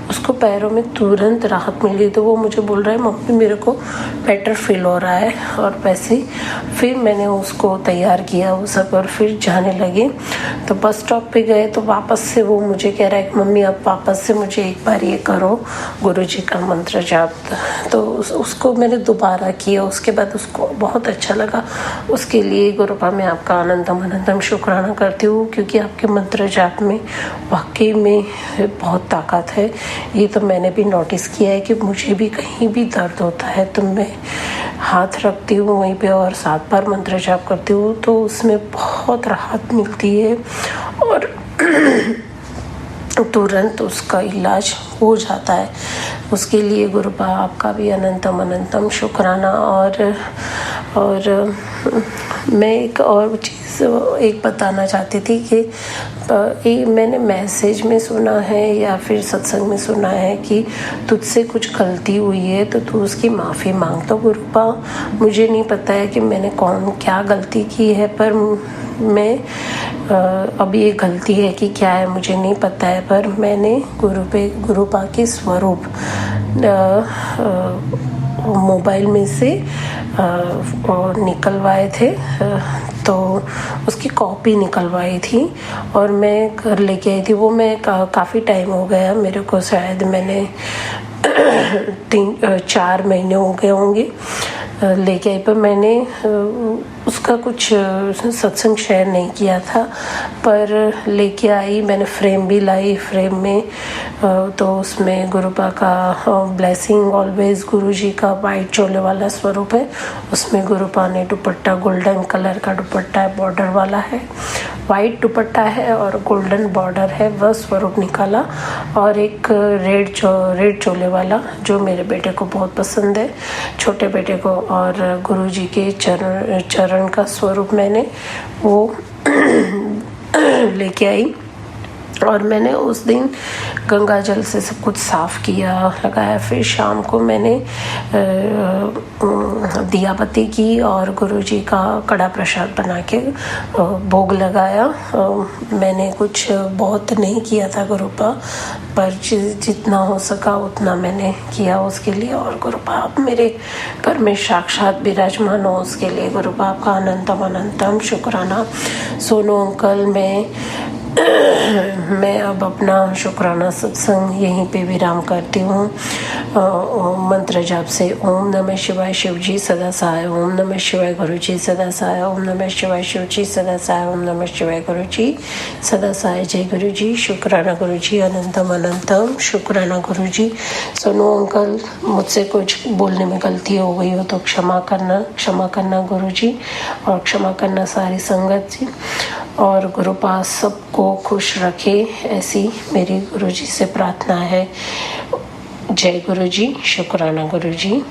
Speaker 6: उसको पैरों में तुरंत राहत मिल गई। तो वो मुझे बोल रहा है मम्मी मेरे को बेटर फील हो रहा है। और वैसे फिर मैंने उसको तैयार किया वो सब, और फिर जाने लगे। तो बस स्टॉप पे गए तो वापस से वो मुझे कह रहा है कि मम्मी अब वापस से मुझे एक बार ये करो गुरुजी का मंत्र जाप। तो उसको मैंने दोबारा किया। उसके बाद उसको बहुत अच्छा लगा। उसके लिए गुरुपा में आपका अनंतम अनंतम शुक्राना करती हूँ, क्योंकि आपके मंत्र जाप में वाकई में बहुत ताकत है। ये तो मैंने भी नोटिस किया है कि मुझे भी कहीं भी दर्द होता है तो मैं हाथ रखती हूँ वहीं पे और 7 बार मंत्र जाप करती हूँ, तो उसमें बहुत राहत मिलती है और तुरंत उसका इलाज हो जाता है। उसके लिए गुरुपा आपका भी अनंतम अनंतम शुक्राना। और मैं एक और चीज़ एक बताना चाहती थी कि मैंने मैसेज में सुना है या फिर सत्संग में सुना है कि तुझसे कुछ गलती हुई है तो तू उसकी माफ़ी मांग। तो गुरुपा मुझे नहीं पता है कि मैंने क्या गलती की है, पर मैं अभी ये गलती है कि क्या है मुझे नहीं पता है, पर मैंने गुरुपा के स्वरूप मोबाइल में से निकलवाए थे, तो उसकी कॉपी निकलवाई थी और मैं घर लेके आई थी। वो मैं काफ़ी टाइम हो गया मेरे को, शायद मैंने 3-4 महीने हो गए होंगे लेके आई, पर मैंने उसका कुछ सत्संग शेयर नहीं किया था, पर लेके आई। मैंने फ्रेम भी लाई। फ्रेम में तो उसमें गुरुपा का ब्लेसिंग ऑलवेज गुरुजी का वाइट चोले वाला स्वरूप है। उसमें गुरुपा ने दुपट्टा गोल्डन कलर का दुपट्टा है, बॉर्डर वाला है, वाइट दुपट्टा है और गोल्डन बॉर्डर है, वह स्वरूप निकाला। और एक रेड चोले वाला जो मेरे बेटे को बहुत पसंद है, छोटे बेटे को, और गुरुजी के चरण का स्वरूप मैंने वो लेके आई। और मैंने उस दिन गंगा जल से सब कुछ साफ़ किया, लगाया। फिर शाम को मैंने दिया बत्ती की और गुरुजी का कड़ा प्रसाद बना के भोग लगाया। मैंने कुछ बहुत नहीं किया था गुरुपा, पर जितना हो सका उतना मैंने किया उसके लिए। और गुरुपा आप मेरे घर में साक्षात विराजमान हो, उसके लिए गुरुपा आपका अनंतम अनंतम शुक्राना। सोनू अंकल, मैं मैं अब अपना शुक्राना सत्संग यहीं पे विराम करती हूँ। मंत्र जाप से ओम नमः शिवाय शिव जी सदा सहाय, ओम नमः शिवाय गुरु जी सदा सहाय, ओम नमः शिवाय शिव जी सदा सहाय, ओम नमः शिवाय गुरु जी सदा सहाय। जय गुरु जी, शुक्राना गुरु जी, अनंतम अनंतम शुक्राना गुरु जी। सोनू अंकल, मुझसे कुछ बोलने में गलती हो गई हो तो क्षमा करना गुरु जी, और क्षमा करना सारी संगत जी, और गुरु पास सबको खुश रखे, ऐसी मेरी गुरु जी से प्रार्थना है। जय गुरु जी, शुक्राना गुरु जी।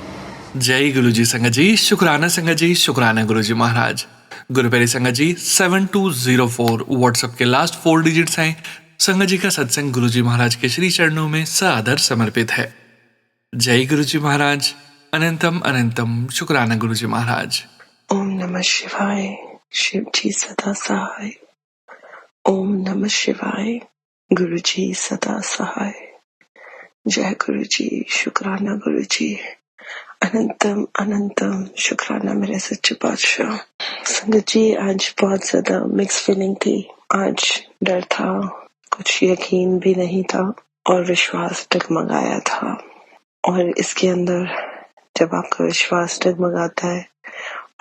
Speaker 1: जय गुरु जी संगत जी, शुक्राना संगत जी, शुक्राना गुरु जी महाराज। गुरु प्यारे संगत जी, 7204 व्हाट्सएप के लास्ट 4 डिजिट्स हैं। संगत जी का सत्संग गुरु जी महाराज के श्री चरणों में सादर समर्पित है। जय गुरु जी महाराज, अनंतम अनंतम शुक्राना गुरु जी महाराज।
Speaker 7: ओम नमः शिवाय, शिव जी सदा सहाय। ओम नमः शिवाय, गुरु जी सदा सहाय। जय गुरु जी, शुक्राना गुरु जी, अनंतम अनंतम शुक्राना मेरे सच्चे पातशाह। संगत जी, आज बहुत ज्यादा मिक्स फीलिंग थी। आज डर था, कुछ यकीन भी नहीं था, और विश्वास डगमगाया था। और इसके अंदर जब आपका विश्वास डगमगाता है,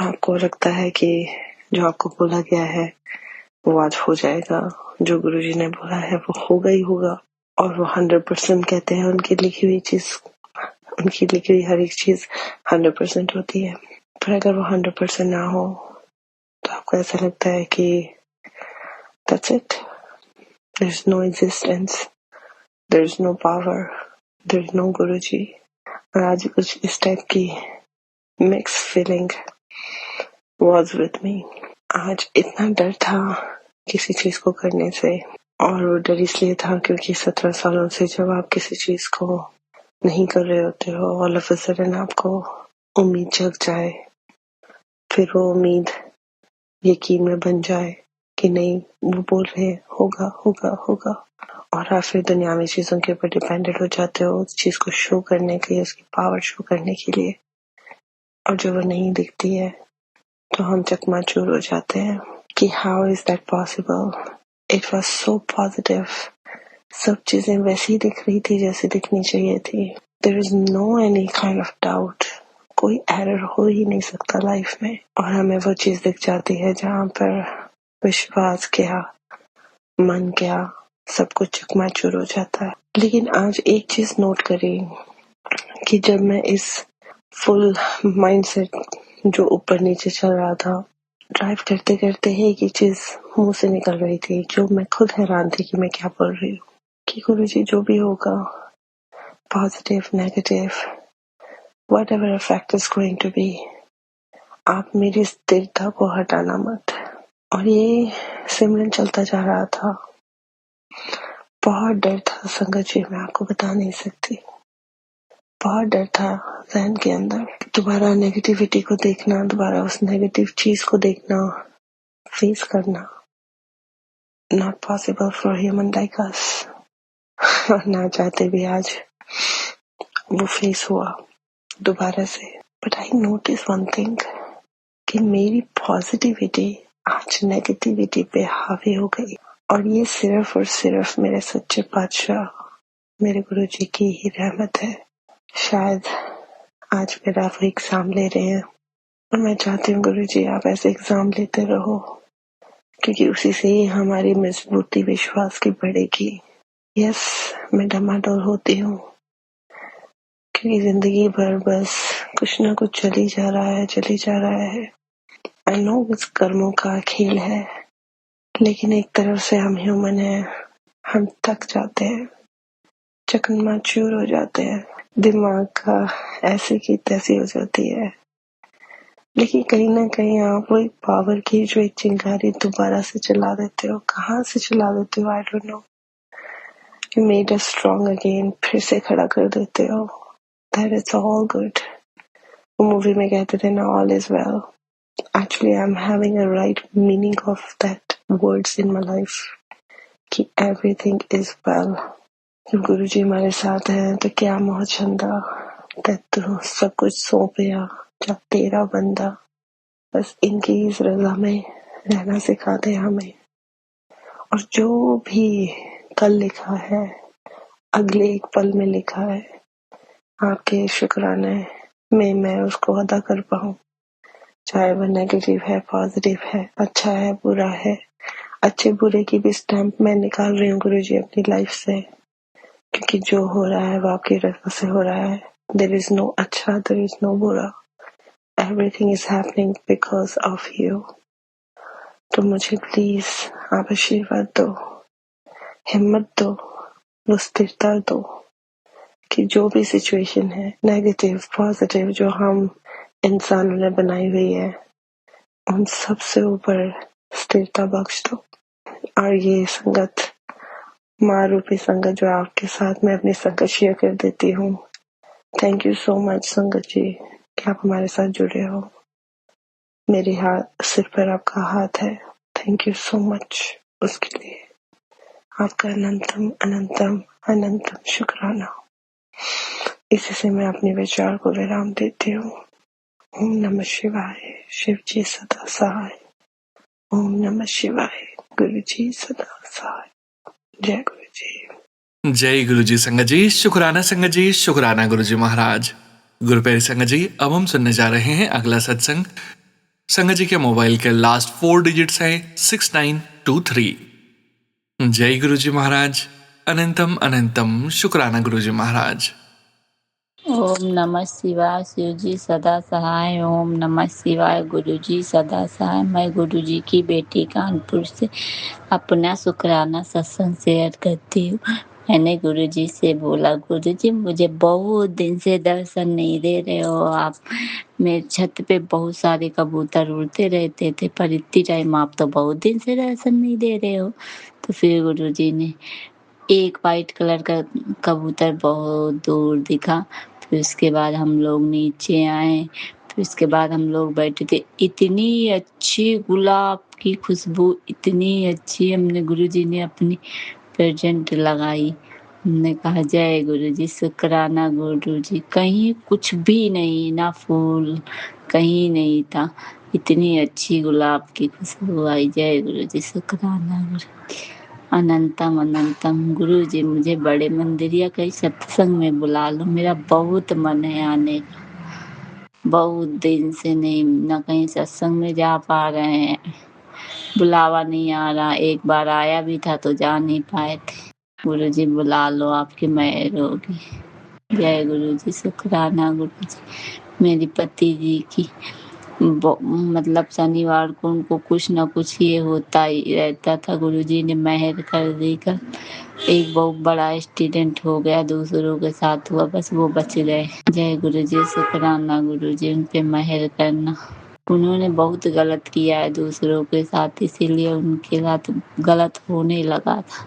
Speaker 7: आपको लगता है कि जो आपको बोला गया है वो आज हो जाएगा, जो गुरुजी ने बोला है वो होगा ही होगा। और वो 100% कहते हैं, उनकी लिखी हुई चीज, उनकी लिखी हुई हर एक चीज 100% होती है। पर अगर वो 100% ना हो तो आपको ऐसा लगता है कि that's it, there's no existence, there's no power, there's no गुरुजी। और आज कुछ इस टाइप की mix feeling was with me। आज इतना डर था किसी चीज को करने से, और वो डर इसलिए था क्योंकि 17 सालों से जब आप किसी चीज को नहीं कर रहे होते हो, ऑल ऑफ अ सडन आपको उम्मीद जग जाए, फिर वो उम्मीद यकीन में बन जाए कि नहीं, वो बोल रहे हैं होगा होगा होगा, और आप फिर दुनियावी चीजों के ऊपर डिपेंडेंट हो जाते हो उस चीज को शो करने के लिए, उसकी पावर शो करने के लिए। और जब वो नहीं दिखती है तो हम चकनाचूर हो जाते हैं कि how is that possible. It was so positive, सब चीजें वैसी ही दिख रही थी जैसी दिखनी चाहिए थी। There is no any kind of doubt, कोई एरर हो ही नहीं सकता लाइफ में। और हमें वो चीज दिख जाती है जहाँ पर विश्वास क्या, मन क्या, सब कुछ चकनाचूर हो जाता है। लेकिन आज एक चीज नोट करी कि जब मैं इस फुल माइंडसेट जो ऊपर नीचे चल रहा था, ड्राइव करते करते ही एक चीज मुंह से निकल रही थी जो मैं खुद हैरान थी कि मैं क्या बोल रही हूँ, कि गुरुजी जो भी होगा, positive negative whatever effect is going to be, आप मेरी स्थिरता को हटाना मत। और ये सिमरन चलता जा रहा था। बहुत डर था संगत जी, मैं आपको बता नहीं सकती। बहुत डर था जहन के अंदर, दोबारा नेगेटिविटी को देखना, दोबारा उस नेगेटिव चीज को देखना, फेस करना, not possible for human like us. और ना चाहते भी आज वो फेस हुआ दोबारा से। But I notice one thing, कि मेरी पॉजिटिविटी आज नेगेटिविटी पे हावी हो गई। और ये सिर्फ और सिर्फ मेरे सच्चे पातशाह, मेरे गुरुजी की ही रहमत है। शायद आज मेरा वो एग्जाम ले रहे हैं, और मैं चाहती हूँ गुरुजी आप ऐसे एग्जाम लेते रहो, क्योंकि उसी से ही हमारी मजबूती विश्वास की बढ़ेगी। यस, मैं डमाडोल होती हूँ क्योंकि जिंदगी भर बस कुछ ना कुछ चली जा रहा है। आई नो उस कर्मों का खेल है, लेकिन एक तरफ से हम ह्यूमन हैं, हम थक जाते हैं, चकनाचूर हो जाते हैं, दिमाग का ऐसे की तैसी हो जाती है। लेकिन कहीं ना कहीं आप वो एक पावर की जो एक चिंगारी दोबारा से चला देते हो। कहाँ से चला देते हो I don't know. You made us strong again, फिर से खड़ा कर देते हो। That is all good. वो मूवी में कहते थे ना, all is well. Actually, I'm having a right meaning of that words in my life, कि everything is well। जब गुरुजी हमारे साथ हैं तो क्या मोहचंदा, तू सब कुछ सौंपया जा तेरा बंदा। बस इनकी इस रजा में रहना सिखाते हमें, और जो भी कल लिखा है, अगले एक पल में लिखा है, आपके शुक्राने में मैं उसको अदा कर पाऊँ। चाहे वो नेगेटिव है, पॉजिटिव है, अच्छा है, बुरा है, अच्छे बुरे की भी स्टैम्प मैं निकाल रही हूँ गुरुजी अपनी लाइफ से, क्योंकि जो हो रहा है वो आपकी तरफ से हो रहा है। देयर इज नो अच्छा, देयर इज नो बुरा, everything is happening because of you. तो मुझे प्लीज आप आशीर्वाद दो, हिम्मत दो, वो स्थिरता दो कि जो भी सिचुएशन है, नेगेटिव पॉजिटिव, जो हम इंसानों ने बनाई हुई है, उन सब से ऊपर स्थिरता बख्श दो। और ये संगत, माँ रूपी संगत जो आपके साथ मैं अपनी संगत शेयर कर देती हूँ, थैंक यू सो मच संगत जी कि आप हमारे साथ जुड़े हो। मेरे हाथ, सिर पर आपका हाथ है, थैंक यू सो मच उसके लिए। आपका अनंतम अनंतम अनंतम शुक्राना। इसी से मैं अपने विचार को विराम देती हूँ। ओम नमः शिवाय, शिव जी सदा सहाय। ओम नमः शिवाय, गुरु जी सदा सहाय। जय गुरु जी।
Speaker 1: जय गुरु जी संगत जी, शुक्राना संगत जी, शुक्राना गुरु जी महाराज। गुरु प्यारे संगत जी, अब हम सुनने जा रहे हैं अगला सत्संग। संगत जी के मोबाइल के लास्ट 4 डिजिट्स हैं 6923। जय गुरु जी महाराज, अनंतम अनंतम शुक्राना गुरु जी महाराज।
Speaker 8: ओम नमः शिवाय, शिव जी सदा सहाय। ओम नमः शिवाय, गुरु जी सदा सहाय। मैं गुरु जी की बेटी कानपुर से अपना शुक्राना सत्संग शेयर करती हूँ। मैंने गुरु जी से बोला, गुरु जी मुझे बहुत दिन से दर्शन नहीं दे रहे हो आप। मेरे छत पे बहुत सारे कबूतर उड़ते रहते थे, पर इतनी टाइम आप तो बहुत दिन से दर्शन नहीं दे रहे हो। तो फिर गुरु जी ने एक वाइट कलर का कबूतर बहुत दूर दिखा। फिर उसके बाद हम लोग नीचे आए। फिर उसके बाद हम लोग बैठे थे। इतनी अच्छी गुलाब की खुशबू, इतनी अच्छी, हमने गुरुजी ने अपनी प्रेजेंट लगाई। हमने कहा जय गुरुजी, शुक्राना गुरुजी। कहीं कुछ भी नहीं, ना फूल कहीं नहीं था, इतनी अच्छी गुलाब की खुशबू आई। जय गुरुजी, शुक्राना गुरुजी, अनंतम अनंतम। गुरु जी मुझे बड़े मंदिर या कहीं सत्संग में बुला लो, मेरा बहुत मन है आने का। बहुत दिन से नहीं, ना कहीं सत्संग में जा पा रहे हैं, बुलावा नहीं आ रहा। एक बार आया भी था तो जा नहीं पाए थे। गुरु जी बुला लो, आपकी मेहर होगी। जय गुरु जी, शुक्राना गुरु जी। मेरी पति जी की मतलब शनिवार को उनको कुछ ना कुछ ये होता ही रहता था। गुरुजी ने मेहर कर दी। कर एक बहुत बड़ा एक्सीडेंट हो गया, दूसरों के साथ हुआ, बस वो बच गए। जय गुरुजी, शुक्राना गुरुजी, उन पे मेहर करना। उन्होंने बहुत गलत किया है दूसरों के साथ, इसीलिए उनके साथ गलत होने लगा था,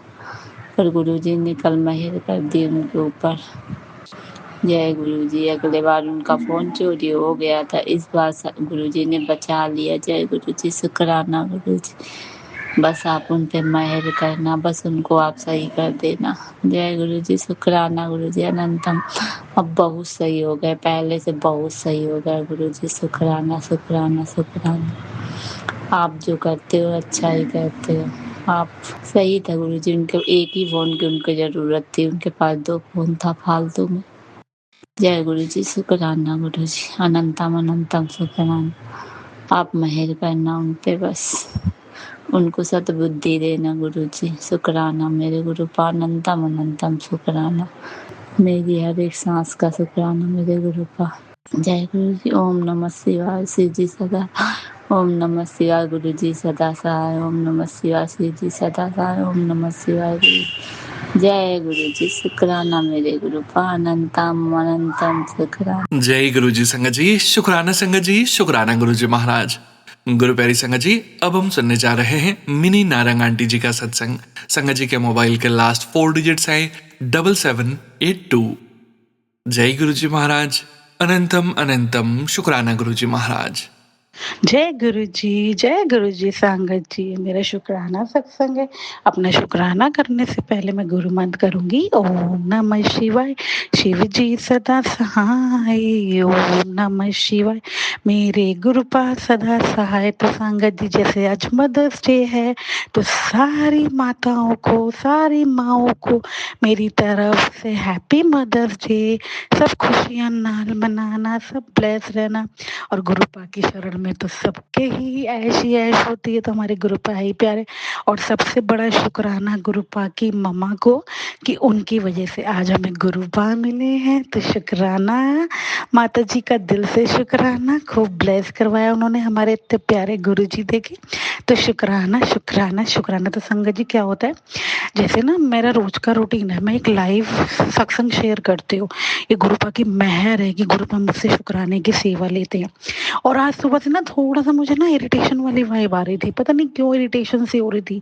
Speaker 8: पर गुरुजी ने कल मेहर कर दी उनके ऊपर। जय गुरुजी। अगले बार उनका फोन चोरी हो गया था, इस बार गुरुजी ने बचा लिया। जय गुरुजी, शुक्राना गुरुजी। बस आप उन पे मेहर करना, बस उनको आप सही कर देना। जय गुरुजी, शुक्राना गुरुजी, अनंतम। अब बहुत सही हो गए, पहले से बहुत सही हो गया गुरुजी। शुक्राना शुक्राना शुक्राना। आप जो करते हो अच्छा ही करते हो। आप सही था गुरुजी, उनके एक ही फोन की उनको जरूरत थी, उनके पास 2 फोन था फालतू में। जय गुरु जी, शुक्राना गुरु जी, अनंतम अनंतम शुक्राना। आप मेहर करना उन पे, बस उनको सद्बुद्धि देना गुरु जी। शुक्राना मेरे गुरु पा, अनंतम अनंतम शुक्राना। मेरी हर एक सांस का शुक्राना मेरे गुरु पा। जय गुरु जी। ओम नमः शिवाय, शिव जी सदा। ओम नमः शिवाय, गुरु जी सदा सहाय। ओम नमः शिवाय, शिव जी सदा सहाय। ओम नमः शिवाय गुरु। जय गुरु जी, शुक्राना मेरे गुरु पा, अनंतम अनंतम शुक्राना।
Speaker 1: जय गुरु जी संगत जी, शुक्राना संगत जी, शुक्राना गुरु जी महाराज। गुरु प्यारी संगत जी, अब हम सुनने जा रहे हैं मिनी नारंग आंटी जी का सत्संग। संगत जी के मोबाइल के लास्ट 4 डिजिट्स हैं 7782। जय गुरु जी महाराज, अनंतम अनंतम शुक्राना गुरु जी महाराज।
Speaker 5: जय गुरु जी संगत जी। मेरा शुक्राना सत्संग है। अपना शुक्राना करने से पहले मैं गुरु मंत्र करूंगी। ओम नमः शिवाय, शिव जी सदा सहाय। ओम नमः शिवाय, मेरे गुरु पास सदा सहाय। तो संगत जी, जैसे आज मदर्स डे है तो सारी माताओं को, सारी माओं को मेरी तरफ से हैप्पी मदर्स डे। सब खुशियां नाल मनाना, सब ब्लेस रहना। और गुरु पा की शरण में तो सबके ही ऐश ही ऐश होती है, तो हमारे गुरु पा ही प्यारे। और सबसे बड़ा शुक्राना गुरु पा की मम्मा को कि उनकी वजह से आज हमें गुरु पा मिले हैं। तो शुक्राना माता जी का, दिल से शुक्राना। खूब ब्लेस करवाया उन्होंने हमारे इतने प्यारे गुरु जी देखे। तो शुक्राना शुक्राना शुक्राना। तो संगत जी क्या होता है, जैसे ना मेरा रोज का रूटीन है, मैं एक लाइव सत्संग शेयर करती हूँ। ये गुरुपा की मेहर है कि गुरुपा मुझसे शुक्राने की सेवा लेते हैं। और आज सुबह से ना थोड़ा सा मुझे ना इरिटेशन वाली वाइब आ रही थी, पता नहीं क्यों इरिटेशन सी हो रही थी।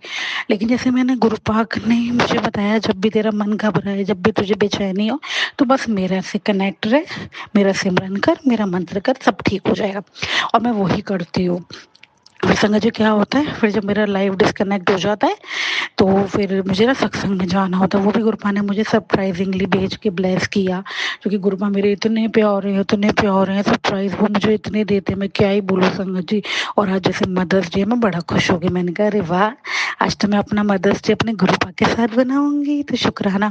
Speaker 5: लेकिन जैसे मैंने गुरुपाक ने मुझे बताया, जब भी तेरा मन घबराए, जब भी तुझे बेचैनी हो, तो बस मेरा से कनेक्ट रहे, मेरा सिमरन कर, मेरा मंत्र कर, सब ठीक हो जाएगा। और मैं वही करती हूँ। फिर संगत जी क्या होता है, फिर जब मेरा लाइव डिस्कनेक्ट हो जाता है तो फिर मुझे ना सत्संग में जाना होता है। वो भी गुरुपा ने मुझे सरप्राइजिंगली भेज के ब्लेस किया, क्योंकि गुरुपा मेरे इतने प्यारे हैं, इतने प्यारे हैं। सरप्राइज वो मुझे इतने देते, मैं क्या ही बोलूँ संगत जी। और आज जैसे मदर्स डे, मैं बड़ा खुश हो गई। मैंने कहा अरे वाह, आज तो मैं अपना मदर्स डे अपने गुरुपा के साथ बनाऊंगी। तो शुक्राना।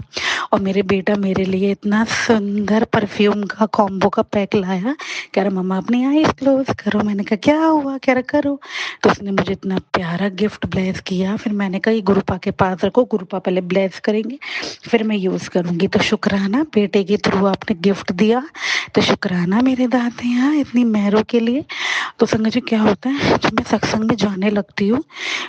Speaker 5: और मेरे बेटा मेरे लिए इतना सुंदर परफ्यूम का कॉम्बो का पैक लाया। कह रहा मम्मा अपनी आईज क्लोज करो। मैंने कहा क्या हुआ, कह रहा करो। तो उसने मुझे इतना प्यारा गिफ्ट ब्लेस किया। फिर मैंने कहा ये गुरुपा के पास रखो, गुरुपा पहले ब्लेस करेंगे फिर मैं यूज करूंगी। तो शुक्राना बेटे के थ्रू आपने गिफ्ट दिया। तो शुक्राना मेरे दाते यहाँ इतनी मेहरों के लिए। तो संगत जी क्या होता है, जब मैं सत्संग में जाने लगती हूँ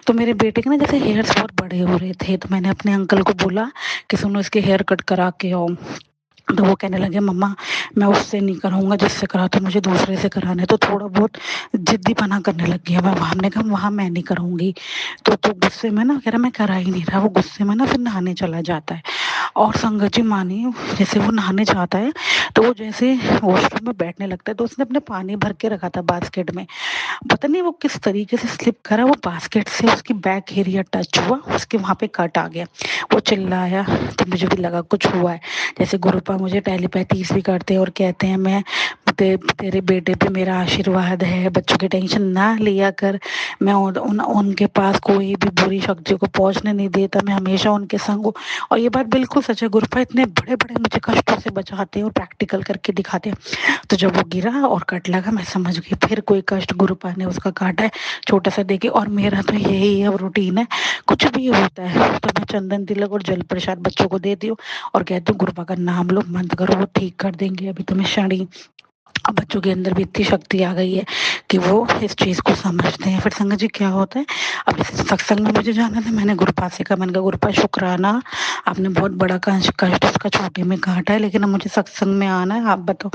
Speaker 5: तो मेरे बेटे के ना जैसे हेयर्स बहुत बड़े हो रहे थे, तो मैंने अपने अंकल को बोला कि सुनो इसके हेयर कट करा के आओ। तो वो कहने लगे मम्मा मैं उससे नहीं कराऊंगा जिससे कराते, मुझे दूसरे से कराना है। तो थोड़ा बहुत जिद्दी पना करने लग गया। मैं हमने कहा वहाँ मैं नहीं कराऊंगी। तो गुस्से में ना कह रहा मैं करा ही नहीं रहा। वो गुस्से में ना फिर नहाने चला जाता है। और संगत जी मानिए, जैसे वो नहाने जाता है तो वो जैसे वॉशरूम में बैठने लगता है, तो उसने अपने पानी भर के रखा था बास्केट में। पता नहीं वो किस तरीके से स्लिप करा, वो बास्केट से उसकी बैक एरिया टच हुआ, उसके वहां पे कट आ गया। वो चिल्लाया तो मुझे भी लगा कुछ हुआ है। जैसे गुरुपा मुझे टेलीपैथीज भी करते हैं और कहते हैं मैं तेरे बेटे पे मेरा आशीर्वाद है, बच्चों की टेंशन ना लिया कर। मैं उनके पास कोई भी बुरी शक्तियों को पहुंचने नहीं देता, मैं हमेशा उनके संग हूँ। और ये बात बिल्कुल सच है, गुरुपा इतने बड़े बड़े मुझे कष्टों से बचाते हैं और प्रैक्टिकल करके दिखाते हैं। तो जब वो गिरा और कट लगा, मैं समझ गई फिर कोई कष्ट गुरुपा ने उसका काटा है, छोटा सा देके। और मेरा तो यही अब रूटीन है, कुछ भी होता है तो मैं चंदन तिलक और जल प्रसाद बच्चों को देती हूँ और कहती हूँ गुरुपा का नाम लो, मंत्र करो, वो ठीक कर देंगे। अभी तुम्हें शनि, अब बच्चों के अंदर भी इतनी शक्ति आ गई है कि वो इस चीज को समझते हैं। फिर संगत जी क्या होता है, अब जैसे सत्संग में मुझे जाना था, मैंने गुरुपा से कहा, मैंने कहा गुरुपा शुक्राना, आपने बहुत बड़ा कष्ट उसका छोटे में काटा है, लेकिन अब मुझे सत्संग में आना है, आप बताओ।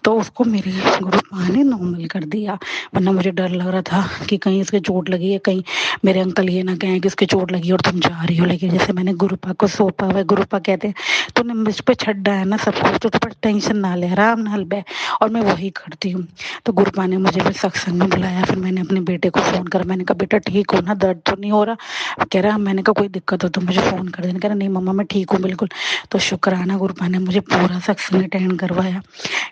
Speaker 5: तो उसको मेरी गुरुपा ने नॉर्मल कर दिया। वरना मुझे डर लग रहा था कि कहीं इसके चोट लगी है, कहीं मेरे अंकल ये ना कहें कि इसके चोट लगी और तुम जा रही हो। लेकिन जैसे मैंने गुरुपा को सौंपा हुआ है, गुरुपा कहते हैं तूने मुझ पर छड्डा है ना सब कुछ, तो तुम टेंशन ना ले, आराम ना बे। और मैं वही करती हूँ। तो गुरुपा ने मुझे फिर सत्संग में बुलाया। फिर मैंने अपने बेटे को फोन कर, मैंने कहा बेटा ठीक हो ना, दर्द तो नहीं हो रहा। कह रहा, मैंने कहा कोई दिक्कत हो तो मुझे फोन कर देना। कह रहा नहीं मम्मा मैं ठीक हूँ बिल्कुल। तो शुक्राना गुरुपा ने मुझे पूरा सत्संग अटेंड करवाया,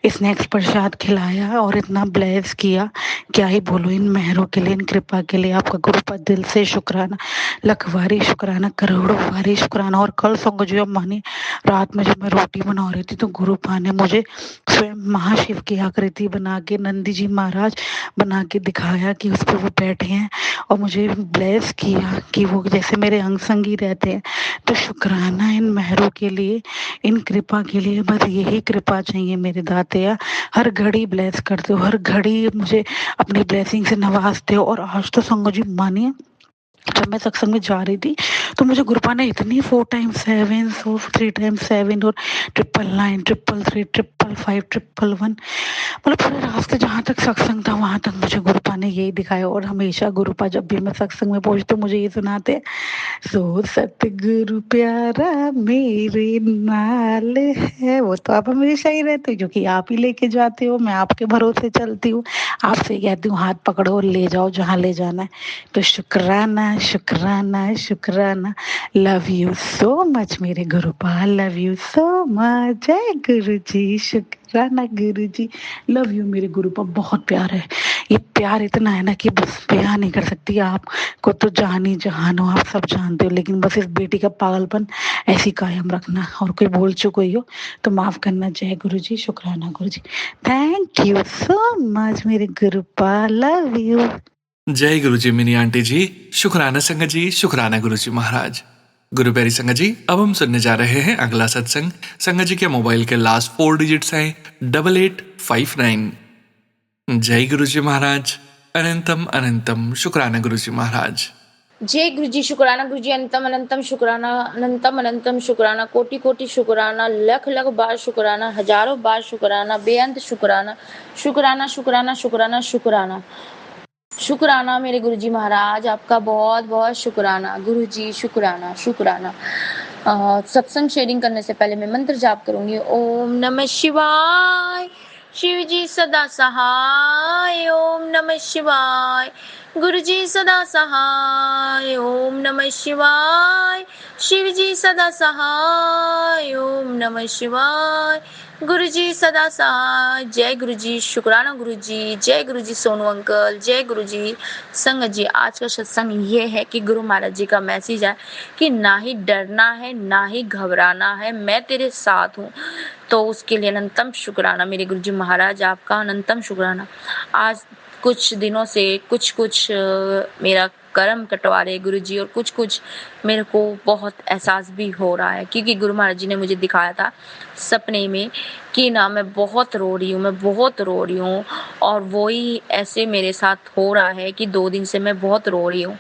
Speaker 5: स्नैक्स प्रसाद खिलाया और इतना ब्लेस किया, क्या ही बोलो। इन मेहरों के लिए, इन कृपा के लिए आपका गुरुपा दिल से शुक्राना, लखवारी शुक्राना, करोड़ों वारी शुक्राना। और कल संग जो मानी, रात में जब मैं रोटी बना रही थी तो गुरुपा ने मुझे स्वयं महाशिव की आकृति बना के, नंदी जी महाराज बना के दिखाया कि उस पर वो बैठे हैं और मुझे ब्लेस किया कि वो जैसे मेरे अंग संगी रहते हैं। तो शुक्राना इन मेहरों के लिए, इन कृपा के लिए। बस यही कृपा चाहिए मेरे दातिया, हर घड़ी ब्लेस करते हो, हर घड़ी मुझे अपनी ब्लेसिंग से नवाजते हो। और आज तो संग जी मानिए
Speaker 9: जब मैं सत्संग में जा रही थी तो मुझे गुरुपा ने इतनी 4 टाइम्स 7 और 3 टाइम्स 7 और 999 333 555 111 मतलब पूरे रास्ते जहाँ तक सत्संग था वहाँ तक मुझे गुरुपा ने यही दिखाया। और हमेशा गुरुपा जब भी मैं सत्संग में पहुँचती तो मुझे ये सुनाते, सो सतगुरु प्यारा मेरे नाल है। वो तो आप हमेशा ही रहते हो क्योंकि आप ही लेके जाते हो, मैं आपके भरोसे चलती हूँ, आपसे कहती हूँ हाथ पकड़ो और ले जाओ जहाँ ले जाना है। तो शुक्राना शुक्राना शुक्राना, लव यू सो मच मेरे गुरुपा, लव यू सो मच। जय गुरु जी, शुक्राना गुरु जी, लव यू मेरे गुरुपा। बहुत प्यार है, ये प्यार इतना है ना कि बस बयान नहीं कर सकती। आपको तो जान ही जहान हो, आप सब जानते हो, लेकिन बस इस बेटी का पागलपन ऐसी कायम रखना। और कोई बोल चुकी हो तो माफ करना। जय गुरु जी, शुक्राना Guru ji, thank you so much मेरे गुरुपा, लव यू।
Speaker 1: जय गुरु जी मिनी आंटी जी, शुक्राना संगत जी, शुक्राना गुरु जी महाराज। गुरु प्यारी संगत जी, अब हम सुनने जा रहे हैं अगला सत्संग। संगत जी के मोबाइल के लास्ट 4 डिजिट्स हैं 8859। जय गुरु जी महाराज, अनंतम अनंतम शुक्राना गुरु जी महाराज।
Speaker 10: जय गुरु जी, शुक्राना गुरु जी, अनंतम अनंतम शुक्राना, अनंतम अनंतम शुक्राना, कोटि कोटि शुक्राना, लख लख बार शुक्राना, हजारों बार शुक्राना, बेअंत शुक्राना, शुक्राना शुक्राना शुक्राना शुक्राना शुक्राना मेरे गुरु जी महाराज, आपका बहुत बहुत शुक्राना गुरु जी, शुक्राना शुक्राना। सत्संग शेयरिंग करने से पहले मैं मंत्र जाप करूंगी। ओम नमः शिवाय, शिव जी सदा सहाय। ओम नमः शिवाय, गुरु जी सदा सहाय। ओम नमः शिवाय, शिव जी सदा सहाय। ओम नमः शिवाय, गुरु जी सदा सहाय। जय गुरु जी, शुक्राना गुरु जी, जय गुरु जी सोनू अंकल, जय गुरु जी। संगत जी, आज का सत्संग ये है कि गुरु महाराज जी का मैसेज है कि ना ही डरना है ना ही घबराना है, मैं तेरे साथ हूँ। तो उसके लिए अनंतम शुक्राना मेरे गुरु जी महाराज, आपका अनंतम शुक्राना। आज कुछ दिनों से कुछ मेरा कर्म कटवा रहे गुरु जी, और कुछ मेरे को बहुत एहसास भी हो रहा है, क्योंकि गुरु महाराज जी ने मुझे दिखाया था सपने में कि ना मैं बहुत रो रही हूँ, और वही ऐसे मेरे साथ हो रहा है कि 2 दिन से मैं बहुत रो रही हूँ।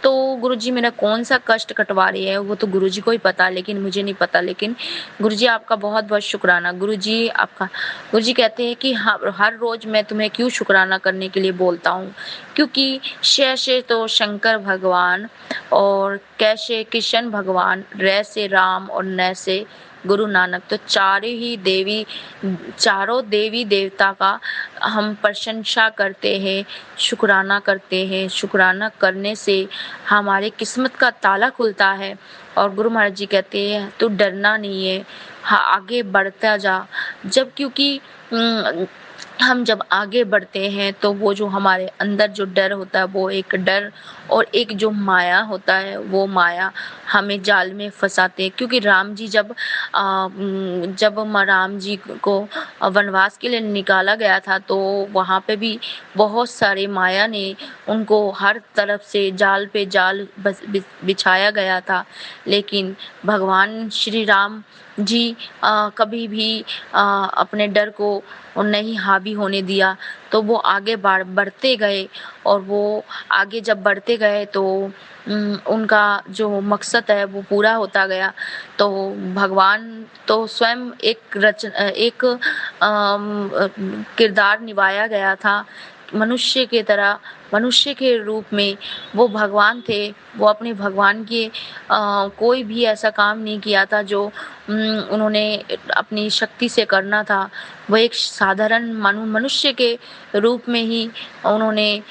Speaker 10: तो गुरु जी मेरा कौन सा कष्ट कटवा रही है वो तो गुरु जी को ही पता, लेकिन मुझे नहीं पता। लेकिन गुरु जी आपका बहुत बहुत शुक्राना। गुरु जी आपका, गुरु जी कहते हैं कि हर रोज मैं तुम्हें क्यों शुक्राना करने के लिए बोलता हूँ, क्योंकि शेषे तो शंकर भगवान और कैसे कृष्ण भगवान, रै से राम और नै से गुरु नानक, तो चारों देवी देवता का हम प्रशंसा करते हैं, शुक्राना करते हैं। शुक्राना करने से हमारे किस्मत का ताला खुलता है। और गुरु महाराज जी कहते हैं तू डरना नहीं है, हाँ आगे बढ़ता जा। क्योंकि हम जब आगे बढ़ते हैं तो वो जो हमारे अंदर जो डर होता है वो एक डर, और एक जो माया होता है वो माया हमें जाल में फंसाते हैं। क्योंकि राम जी जब राम जी को वनवास के लिए निकाला गया था तो वहाँ पे भी बहुत सारे माया ने उनको हर तरफ से जाल पे जाल बिछाया गया था, लेकिन भगवान श्री राम जी कभी भी अपने डर को नहीं हावी होने दिया। तो वो आगे बढ़ते गए, और वो आगे जब बढ़ते गए तो उनका जो मकसद है वो पूरा होता गया। तो भगवान तो स्वयं एक किरदार निभाया गया था मनुष्य की तरह, मनुष्य के रूप में वो भगवान थे। वो अपने भगवान के कोई भी ऐसा काम नहीं किया था जो उन्होंने अपनी शक्ति से करना था। वो एक साधारण मनुष्य के रूप में ही उन्होंने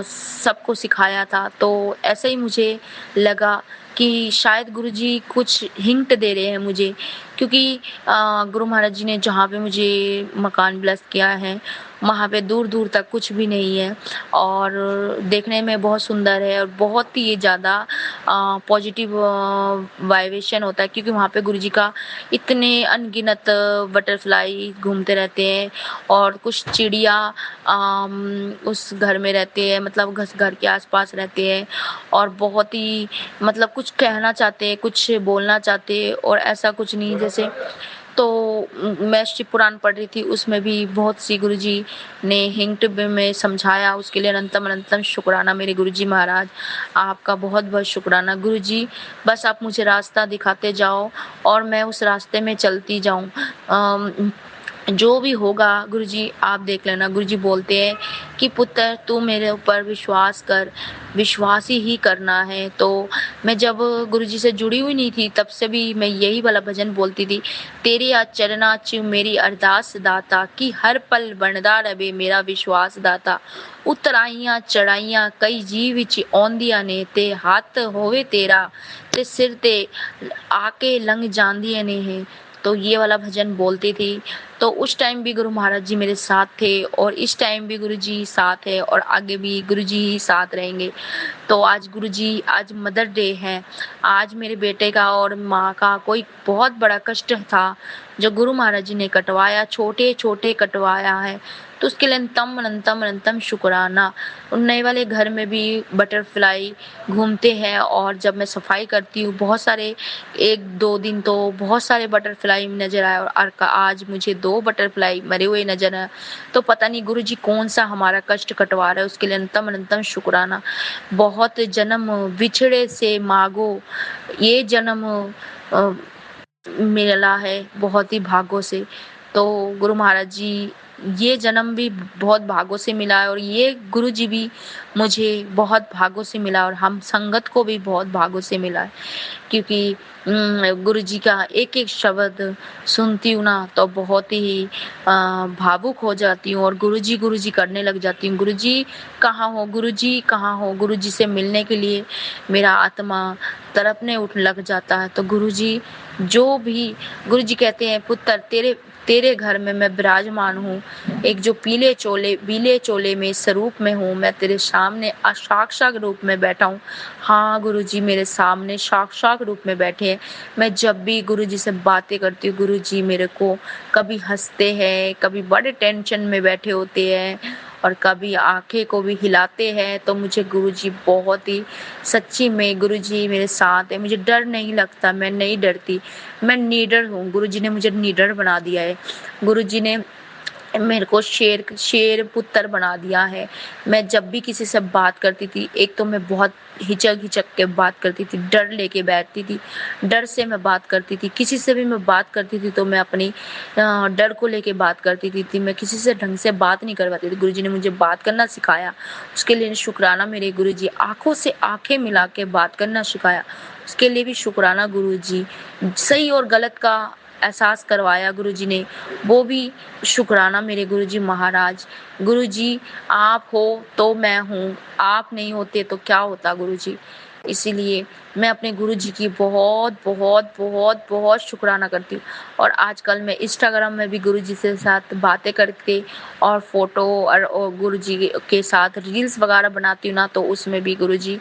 Speaker 10: सबको सिखाया था। तो ऐसे ही मुझे लगा कि शायद गुरुजी कुछ हिंट दे रहे हैं मुझे, क्योंकि गुरु महाराज जी ने जहाँ पे मुझे मकान ब्लेस किया है वहाँ पे दूर दूर तक कुछ भी नहीं है, और देखने में बहुत सुंदर है और बहुत ही ज़्यादा पॉजिटिव वाइब्रेशन होता है। क्योंकि वहाँ पे गुरुजी का इतने अनगिनत बटरफ्लाई घूमते रहते हैं, और कुछ चिड़िया उस घर में रहते हैं, मतलब घर के आसपास रहते हैं, और बहुत ही मतलब कुछ कहना चाहते हैं, कुछ बोलना चाहते हैं, और ऐसा कुछ नहीं जैसे तो मैं शिव पुराण पढ़ रही थी, उसमें भी बहुत सी गुरुजी ने हिंट में समझाया। उसके लिए अनंतम अनंतम शुक्राना मेरे गुरुजी महाराज, आपका बहुत बहुत शुक्राना। गुरुजी बस आप मुझे रास्ता दिखाते जाओ और मैं उस रास्ते में चलती जाऊं। जो भी होगा गुरुजी आप देख लेना। गुरुजी बोलते हैं कि पुत्र तू मेरे ऊपर विश्वास कर, विश्वास ही करना है। तो मैं जब गुरुजी से जुड़ी हुई नहीं थी तब से भी मैं यही वाला भजन बोलती थी, तेरे आ चरना च मेरी अरदास दाता, कि हर पल बनदा रवे मेरा विश्वास दाता। उतराइयां चढ़ाइयां कई जी विच आउंदियां ने, ते हत्थ होवे तेरा ते सिर ते आके लंघ जांदियां ने है। तो ये वाला भजन बोलती थी। तो उस टाइम भी गुरु महाराज जी मेरे साथ थे और इस टाइम भी गुरु जी साथ है और आगे भी गुरु जी ही साथ रहेंगे। तो आज गुरु जी, आज मदर डे है, आज मेरे बेटे का और माँ का कोई बहुत बड़ा कष्ट था जो गुरु महाराज जी ने कटवाया, छोटे छोटे कटवाया है। तो उसके लिए अनंतम अनंतम अनंतम शुक्राना। नए वाले घर में भी बटरफ्लाई घूमते हैं और जब मैं सफाई करती हूँ बहुत सारे, 1-2 दिन तो बहुत सारे बटरफ्लाई नजर आए और आज मुझे 2 बटरफ्लाई मरे हुए नजर आए। तो पता नहीं गुरुजी कौन सा हमारा कष्ट कटवा रहा है, उसके लिए अनंतम अनंतम शुक्राना। बहुत जन्म विछड़े से मांगो, ये जन्म मिला है बहुत ही भागों से। तो गुरु महाराज जी, ये जन्म भी बहुत भागों से मिला है और ये गुरु जी भी मुझे बहुत भागों से मिला और हम संगत को भी बहुत भागों से मिला है। क्योंकि गुरु जी का एक एक शब्द सुनती हूँ ना तो बहुत ही भावुक हो जाती हूँ और गुरु जी करने लग जाती हूँ। गुरु जी कहाँ हो, गुरु जी कहाँ हो। गुरु जी से मिलने के लिए मेरा आत्मा तड़पने उठ लग जाता है। तो गुरु जी जो भी, गुरु जी कहते हैं पुत्र तेरे घर में मैं विराजमान हूँ, एक जो बीले चोले में स्वरूप में हूँ, मैं तेरे सामने साक्षात रूप में बैठा हूँ। हाँ गुरुजी मेरे सामने साक्षात रूप में बैठे हैं। मैं जब भी गुरुजी से बातें करती हूँ, गुरुजी मेरे को कभी हंसते हैं, कभी बड़े टेंशन में बैठे होते हैं और कभी आंखें को भी हिलाते हैं। तो मुझे गुरुजी बहुत ही, सच्ची में गुरुजी मेरे साथ है, मुझे डर नहीं लगता, मैं नहीं डरती, मैं निडर हूँ। गुरुजी ने मुझे निडर बना दिया है। गुरुजी ने मेरे को शेर पुत्र बना दिया है। मैं जब भी किसी से बात करती थी, एक तो मैं बहुत हिचक के बात करती थी, डर लेके बैठती थी, डर से मैं बात करती थी। किसी से भी मैं बात करती थी तो मैं अपनी डर को लेके बात करती थी। मैं किसी से ढंग से बात नहीं कर पाती थी। गुरुजी ने मुझे बात करना सिखाया, उसके लिए शुक्राना मेरे गुरुजी। आंखों से आंखें मिला के बात करना सिखाया, उसके लिए भी शुक्राना गुरुजी। सही और गलत का एहसास करवाया गुरुजी ने, वो भी शुक्राना मेरे गुरुजी महाराज। गुरुजी आप हो तो मैं हूँ, आप नहीं होते तो क्या होता गुरुजी। इसीलिए मैं अपने गुरुजी की बहुत बहुत बहुत बहुत शुक्राना करती हूँ। और आजकल मैं इंस्टाग्राम में भी गुरुजी से साथ बातें करके और फोटो और गुरुजी के साथ रील्स वगैरह बनाती हूँ ना, तो उसमें भी गुरुजी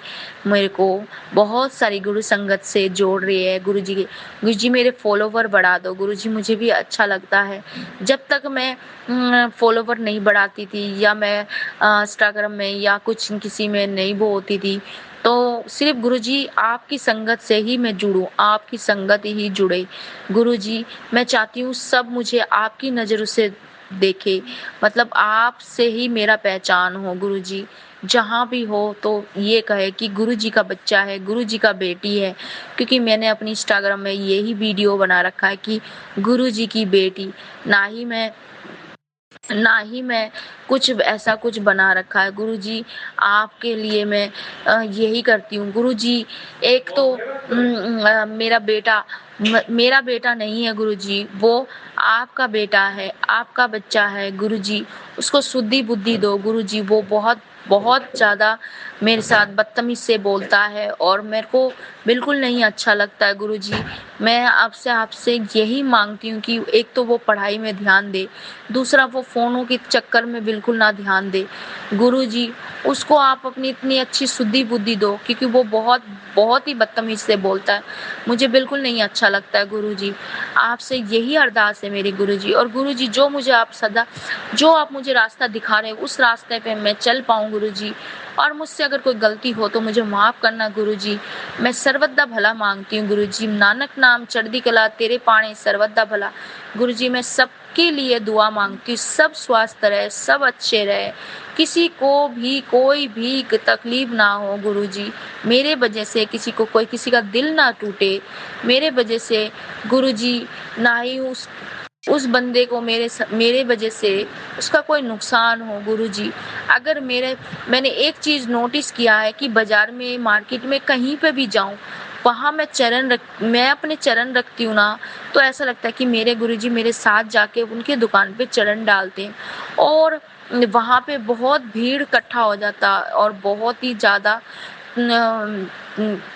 Speaker 10: मेरे को बहुत सारी गुरु संगत से जोड़ रही है। गुरुजी मेरे फॉलोवर बढ़ा दो गुरुजी, मुझे भी अच्छा लगता है। जब तक मैं फॉलोवर नहीं बढ़ाती थी या मैं इंस्टाग्राम में या कुछ किसी में नहीं वो होती थी, तो सिर्फ गुरुजी आपकी संगत से ही मैं जुड़ूं, आपकी संगत ही जुड़े। गुरुजी मैं चाहती हूँ सब मुझे आपकी नज़रों से देखे, मतलब आपसे ही मेरा पहचान हो गुरुजी। जहाँ भी हो तो ये कहे कि गुरुजी का बच्चा है, गुरुजी का बेटी है। क्योंकि मैंने अपनी इंस्टाग्राम में यही वीडियो बना रखा है कि गुरुजी की बेटी, ना ही मैं कुछ ऐसा कुछ बना रखा है। गुरुजी आपके लिए मैं यही करती हूँ। गुरुजी एक तो मेरा बेटा नहीं है गुरुजी, वो आपका बेटा है, आपका बच्चा है गुरुजी। उसको शुद्धि बुद्धि दो गुरुजी। वो बहुत बहुत ज़्यादा मेरे साथ बदतमीज से बोलता है और मेरे को बिल्कुल नहीं अच्छा लगता है गुरुजी। मैं आपसे यही मांगती हूँ कि एक तो वो पढ़ाई में ध्यान दे, दूसरा वो फ़ोनों के चक्कर में बिल्कुल ना ध्यान दे गुरुजी। उसको आप अपनी इतनी अच्छी शुद्धि बुद्धि दो, क्योंकि वो बहुत बहुत ही बदतमीज से बोलता है, मुझे बिल्कुल नहीं अच्छा अच्छा लगता है गुरुजी। आपसे यही अरदास है मेरी गुरुजी। और गुरुजी जो आप मुझे रास्ता दिखा रहे हो उस रास्ते पे मैं चल पाऊँ गुरुजी। और मुझसे अगर कोई गलती हो तो मुझे माफ़ करना गुरुजी। मैं सर्वदा भला मांगती हूँ गुरुजी। नानक नाम चढ़दी कला तेरे पाणे सर्वदा भला। गुरुजी मैं सबके लिए दुआ मांगती हूँ, सब स्वस्थ रहे, सब अच्छे रहे, किसी को भी कोई भी तकलीफ ना हो गुरुजी। मेरे वजह से किसी का दिल ना टूटे, मेरे वजह से गुरुजी ना ही उस बंदे को मेरे वजह से उसका कोई नुकसान हो गुरुजी। अगर मैंने एक चीज़ नोटिस किया है कि बाजार में, मार्केट में कहीं पे भी जाऊं, वहाँ मैं अपने चरण रखती हूँ ना, तो ऐसा लगता है कि मेरे गुरुजी मेरे साथ जाके उनके दुकान पे चरण डालते हैं और वहाँ पे बहुत भीड़ इकट्ठा हो जाता और बहुत ही ज़्यादा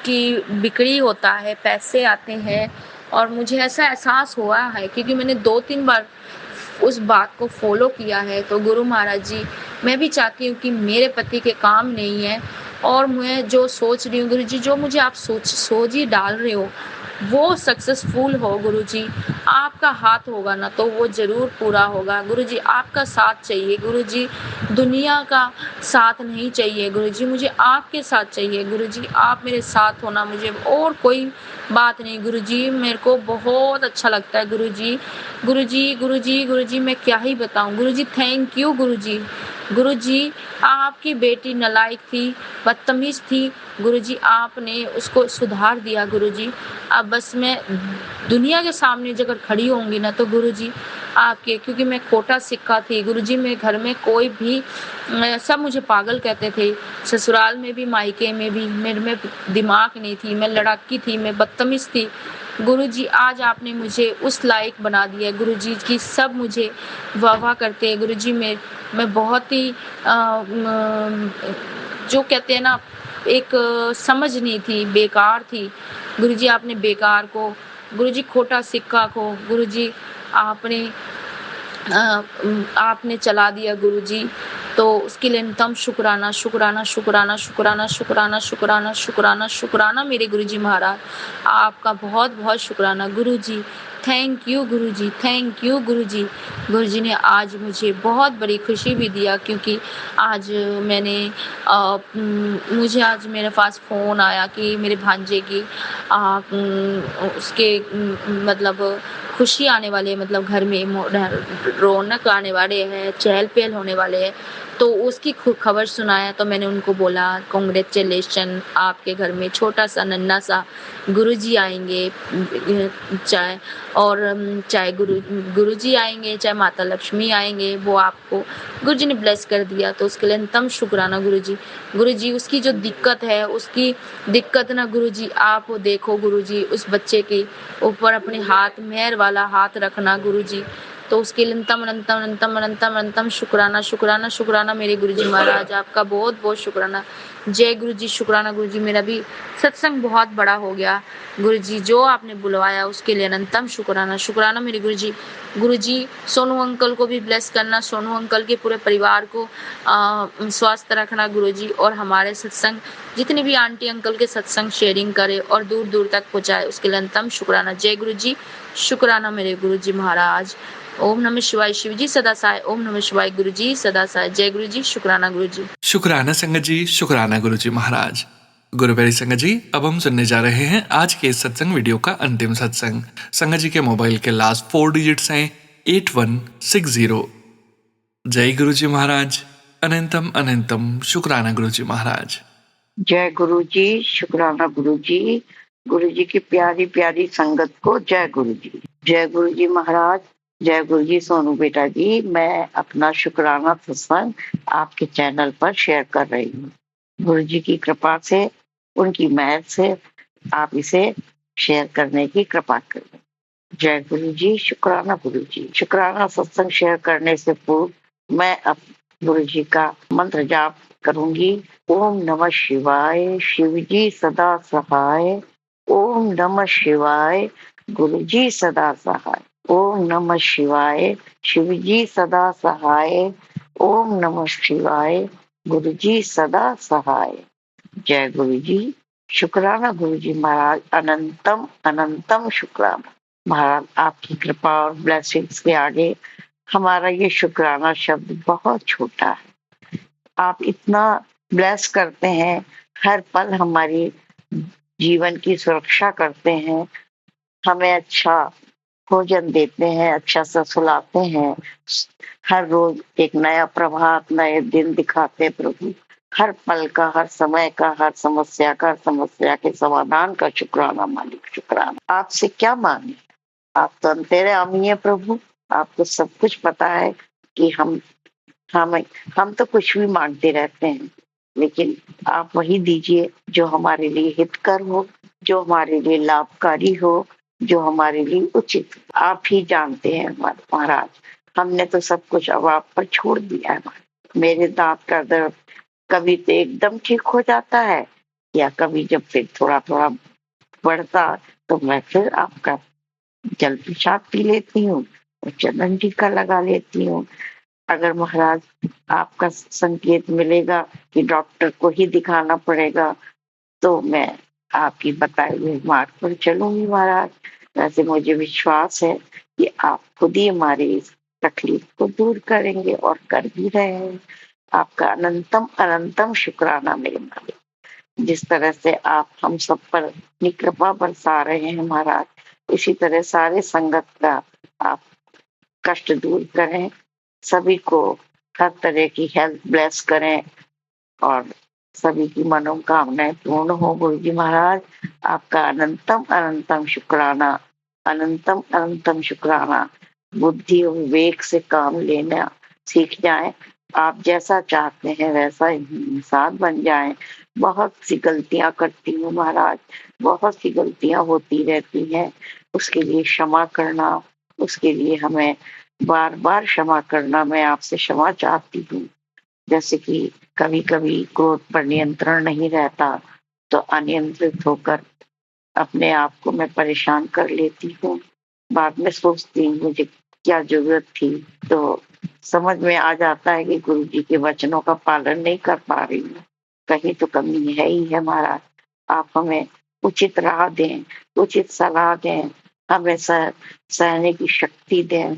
Speaker 10: की बिक्री होता है, पैसे आते हैं। और मुझे ऐसा एहसास हुआ है क्योंकि मैंने 2-3 बार उस बात को फॉलो किया है। तो गुरु महाराज जी, मैं भी चाहती हूँ कि मेरे पति के काम नहीं है और मैं जो सोच रही हूँ गुरुजी, जो मुझे आप सोच ही डाल रहे हो वो सक्सेसफुल हो गुरुजी। आपका हाथ होगा ना तो वो जरूर पूरा होगा गुरुजी। आपका साथ चाहिए गुरुजी, दुनिया का साथ नहीं चाहिए गुरुजी, मुझे आपके साथ चाहिए गुरुजी। आप मेरे साथ होना, मुझे और कोई बात नहीं गुरुजी। मेरे को बहुत अच्छा लगता है गुरुजी। गुरुजी मैं क्या ही बताऊं गुरुजी। Thank you Guruji. गुरुजी आपकी बेटी नालायक थी, बदतमीज थी गुरुजी, आपने उसको सुधार दिया गुरुजी। अब बस मैं दुनिया के सामने जब खड़ी होंगी ना तो गुरुजी आपके, क्योंकि मैं खोटा सिक्का थी गुरुजी। मेरे घर में कोई भी सब मुझे पागल कहते थे, ससुराल में भी मायके में भी। मेरे में दिमाग नहीं थी, मैं लड़ाकी थी, मैं बदतमीज थी गुरुजी। आज आपने मुझे उस लायक बना दिया गुरुजी की सब मुझे वाह करते हैं गुरुजी। मैं बहुत ही जो कहते हैं ना, एक समझ नहीं थी, बेकार थी गुरुजी। आपने बेकार को गुरुजी, खोटा सिक्का को गुरुजी आपने चला दिया गुरुजी। तो उसके लिए नितम शुक्राना शुक्राना शुक्राना शुक्राना शुक्राना शुक्राना शुक्राना शुक्राना मेरे गुरुजी महाराज, आपका बहुत बहुत शुक्राना Guruji. Thank you Guruji, thank you Guruji. Guruji ने आज मुझे बहुत बड़ी खुशी भी दिया क्योंकि आज मुझे आज मेरे पास फ़ोन आया कि मेरे भांजे की उसके मतलब खुशी आने वाली है, मतलब घर में रौनक आने वाले हैं, चहल पहल होने वाले हैं। तो उसकी खबर सुनाया तो मैंने उनको बोला कॉन्ग्रेचुलेशन, आपके घर में छोटा सा नन्हा सा गुरुजी आएंगे, चाहे गुरुजी आएंगे, चाहे माता लक्ष्मी आएंगे, वो आपको गुरुजी ने ब्लेस कर दिया। तो उसके लिए अंतम शुक्राना गुरुजी। गुरुजी उसकी जो दिक्कत है, उसकी दिक्कत ना गुरुजी आप देखो गुरुजी, उस बच्चे के ऊपर अपने हाथ, मेहर वाला हाथ रखना गुरुजी। तो उसके लिए अनंतम अनंतम अनंतम अनंतम अनंतम शुक्राना शुक्राना शुक्राना मेरे गुरुजी महाराज, आपका बहुत बहुत शुक्राना। जय गुरुजी, शुक्राना गुरुजी। मेरा भी सत्संग बहुत बड़ा हो गया गुरुजी, जो आपने बुलवाया उसके लिए अनंतम शुक्राना शुक्राना मेरे गुरुजी। गुरुजी सोनू अंकल को भी ब्लेस करना, सोनू अंकल के पूरे परिवार को स्वस्थ रखना गुरुजी। और हमारे सत्संग जितने भी आंटी अंकल के सत्संग शेयरिंग करे और दूर दूर तक पहुँचाए, उसके लिए अनंतम शुक्राना। जय गुरुजी, शुक्राना मेरे गुरुजी महाराज। ओम नमः शिवाय, शिवजी सदा सहाय। ओम नमः शिवाय, गुरुजी सदा सहाय। जय गुरुजी, शुक्राना गुरुजी।
Speaker 1: शुक्राना संगत जी, शुक्राना गुरुजी महाराज। गुरुप्यारी संगत जी, अब हम सुनने जा रहे हैं आज के इस सत्संग वीडियो का अंतिम सत्संग। संगत जी के मोबाइल के लास्ट 4 डिजिट्स हैं 8160। जय गुरुजी महाराज, अनंतम अनंतम शुक्राना गुरुजी महाराज।
Speaker 11: जय गुरुजी, शुक्राना गुरुजी। गुरुजी की प्यारी प्यारी संगत को जय गुरुजी। जय गुरुजी महाराज, जय गुरुजी सोनू बेटा जी। मैं अपना शुक्राना सत्संग आपके चैनल पर शेयर कर रही हूँ। गुरुजी की कृपा से, उनकी मेहर से आप इसे शेयर करने की कृपा करें। जय गुरुजी, शुक्राना गुरुजी। शुक्राना सत्संग शेयर करने से पूर्व मैं अब गुरुजी का मंत्र जाप करूंगी। ओम नमः शिवाय, शिवजी सदा सहाय। ओम नमः शिवाय, गुरुजी सदा सहाय। ओम नमः शिवाय, शिवजी सदा सहाय। ओम नमः शिवाय, गुरुजी सदा सहाय। जय गुरुजी, शुक्राना गुरुजी महाराज, अनंतम अनंतम शुक्राना। महाराज आपकी कृपा और ब्लेसिंग्स के आगे हमारा ये शुक्राना शब्द बहुत छोटा है। आप इतना ब्लेस करते हैं, हर पल हमारी जीवन की सुरक्षा करते हैं, हमें अच्छा भोजन देते हैं, अच्छा सा सुलाते हैं, हर रोज एक नया प्रभात, नए दिन दिखाते हैं प्रभु। हर पल का, हर समय का, हर समस्या का, हर समस्या के समाधान का शुक्राना मालिक, शुक्राना। आपसे क्या मांगे, आप तो अंतर्यामी है प्रभु। आपको सब कुछ पता है कि हम तो कुछ भी मांगते रहते हैं, लेकिन आप वही दीजिए जो हमारे लिए हितकर हो, जो हमारे लिए लाभकारी हो, जो हमारे लिए उचित। आप ही जानते हैं महाराज, हमने तो सब कुछ अब आप पर छोड़ दिया है। मेरे दांत का दर्द कभी तो एकदम ठीक हो जाता है, या कभी जब फिर थोड़ा थोड़ा बढ़ता तो मैं फिर आपका जल पेशाब पी लेती हूँ और चंदन टीका लगा लेती हूँ। अगर महाराज आपका संकेत मिलेगा कि डॉक्टर को ही दिखाना पड़ेगा, तो मैं आपकी बताए हुए मार्ग पर चलूंगी महाराज। वैसे मुझे विश्वास है कि आप खुद ही हमारी इस तकलीफ को दूर करेंगे और कर भी रहे हैं। आपका अनंतम अनंतम शुक्राना मेरे मालिक। जिस तरह से आप हम सब पर अपनी कृपा बरसा रहे हैं महाराज, इसी तरह सारे संगत का आप कष्ट दूर करें, सभी को हर तरह की हेल्थ ब्लेस करें और सभी की मनोकामनाएं पूर्ण हो। गुरु जी महाराज आपका अनंतम अनंतम शुक्राना, अनंतम अनंतम शुक्राना। बुद्धि और विवेक से काम लेना सीख जाएं, आप जैसा चाहते हैं वैसा इंसान बन जाएं। बहुत सी गलतियां करती हूँ महाराज, बहुत सी गलतियां होती रहती हैं, उसके लिए क्षमा करना, उसके लिए हमें बार बार क्षमा करना। मैं आपसे क्षमा चाहती हूँ। जैसे कि कभी कभी क्रोध पर नियंत्रण नहीं रहता, तो अनियंत्रित होकर अपने आप को मैं परेशान कर लेती हूँ। बाद में सोचती हूँ मुझे क्या जरूरत थी, तो समझ में आ जाता है कि गुरु जी के वचनों का पालन नहीं कर पा रही हूँ, कहीं तो कमी है ही है महाराज। आप हमें उचित राह दें, उचित सलाह दें, हमें सहने की शक्ति दें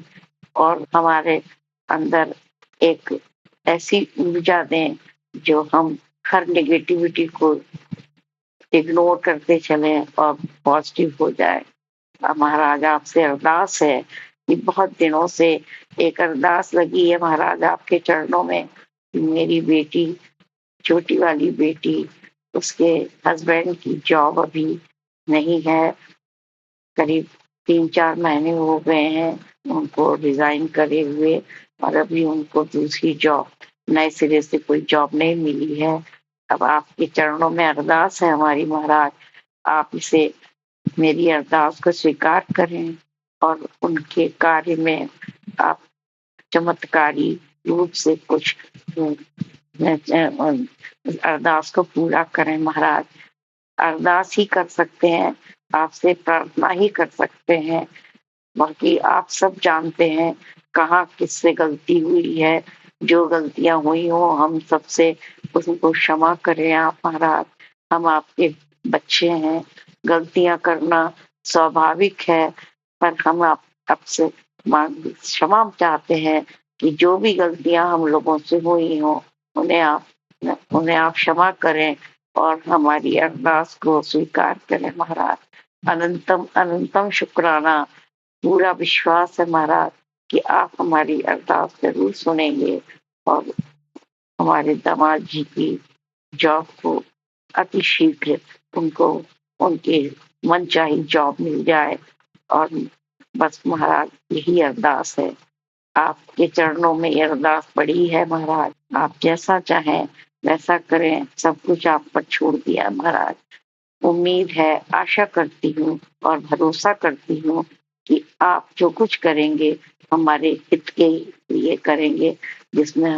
Speaker 11: और हमारे अंदर एक ऐसी ऊर्जा दें जो हम हर नेगेटिविटी को इग्नोर करते चले और पॉजिटिव हो जाए। महाराज आपसे अरदास है कि बहुत दिनों से एक अरदास लगी है महाराज आपके चरणों में कि मेरी बेटी, छोटी वाली बेटी, उसके हस्बैंड की जॉब अभी नहीं है, करीब 3-4 महीने हो गए हैं उनको रिजाइन करे हुए, और अभी उनको दूसरी जॉब, नए सिरे से कोई जॉब नहीं मिली है। अब आपके चरणों में अरदास है हमारी महाराज, आप इसे मेरी अरदास को स्वीकार करें और उनके कार्य में आप चमत्कारी रूप से कुछ अरदास को पूरा करें महाराज। अरदास ही कर सकते हैं, आपसे प्रार्थना ही कर सकते हैं, बाकी आप सब जानते हैं कहाँ किससे गलती हुई है। जो गलतियां हुई हो हम सबसे उनको क्षमा करें आप महाराज। हम आपके बच्चे हैं, गलतियां करना स्वाभाविक है, पर हम आपसे क्षमा चाहते हैं कि जो भी गलतियां हम लोगों से हुई हो उन्हें आप क्षमा करें और हमारी अरदास को स्वीकार करें महाराज। अनंतम अनंतम शुक्राना। पूरा विश्वास है महाराज कि आप हमारी अरदास जरूर सुनेंगे और हमारे दामाद जी की जॉब को अति शीघ्र उनको उनके मनचाही जॉब मिल जाए। और बस महाराज यही अरदास है, आपके चरणों में ये अरदास पड़ी है महाराज, आप जैसा चाहें वैसा करें, सब कुछ आप पर छोड़ दिया महाराज। उम्मीद है, आशा करती हूँ और भरोसा करती हूँ कि आप जो कुछ करेंगे हमारे हित के लिए करेंगे, जिसमें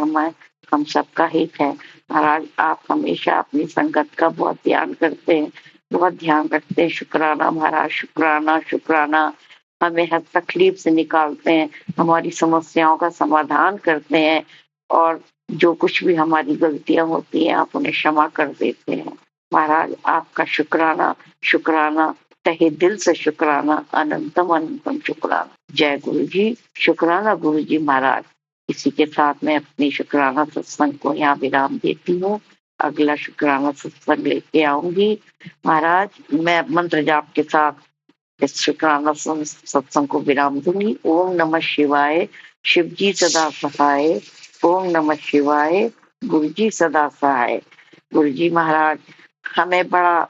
Speaker 11: हम सबका हित है महाराज। आप हमेशा अपनी संगत का बहुत ध्यान करते हैं, बहुत ध्यान रखते हैं। शुक्राना महाराज, शुक्राना शुक्राना। हमें हर तकलीफ से निकालते हैं, हमारी समस्याओं का समाधान करते हैं, और जो कुछ भी हमारी गलतियां होती हैं आप उन्हें क्षमा कर देते हैं। महाराज आपका शुक्राना, शुक्राना, तहे दिल से शुक्राना, अनंतम अनंतम शुक्राना। जय गुरु जी, शुक्राना गुरु जी महाराज। इसी के साथ मैं अपनी शुक्राना सत्संग को यहाँ विराम देती हूँ। अगला शुक्राना सत्संग लेके आऊंगी। महाराज मैं मंत्र जाप के साथ इस शुक्राना सत्संग को विराम दूंगी। ओम नमः शिवाय, शिव जी सदा सहाय। ओम नमः शिवाय, गुरु जी सदा सहाय। गुरु जी महाराज हमें बड़ा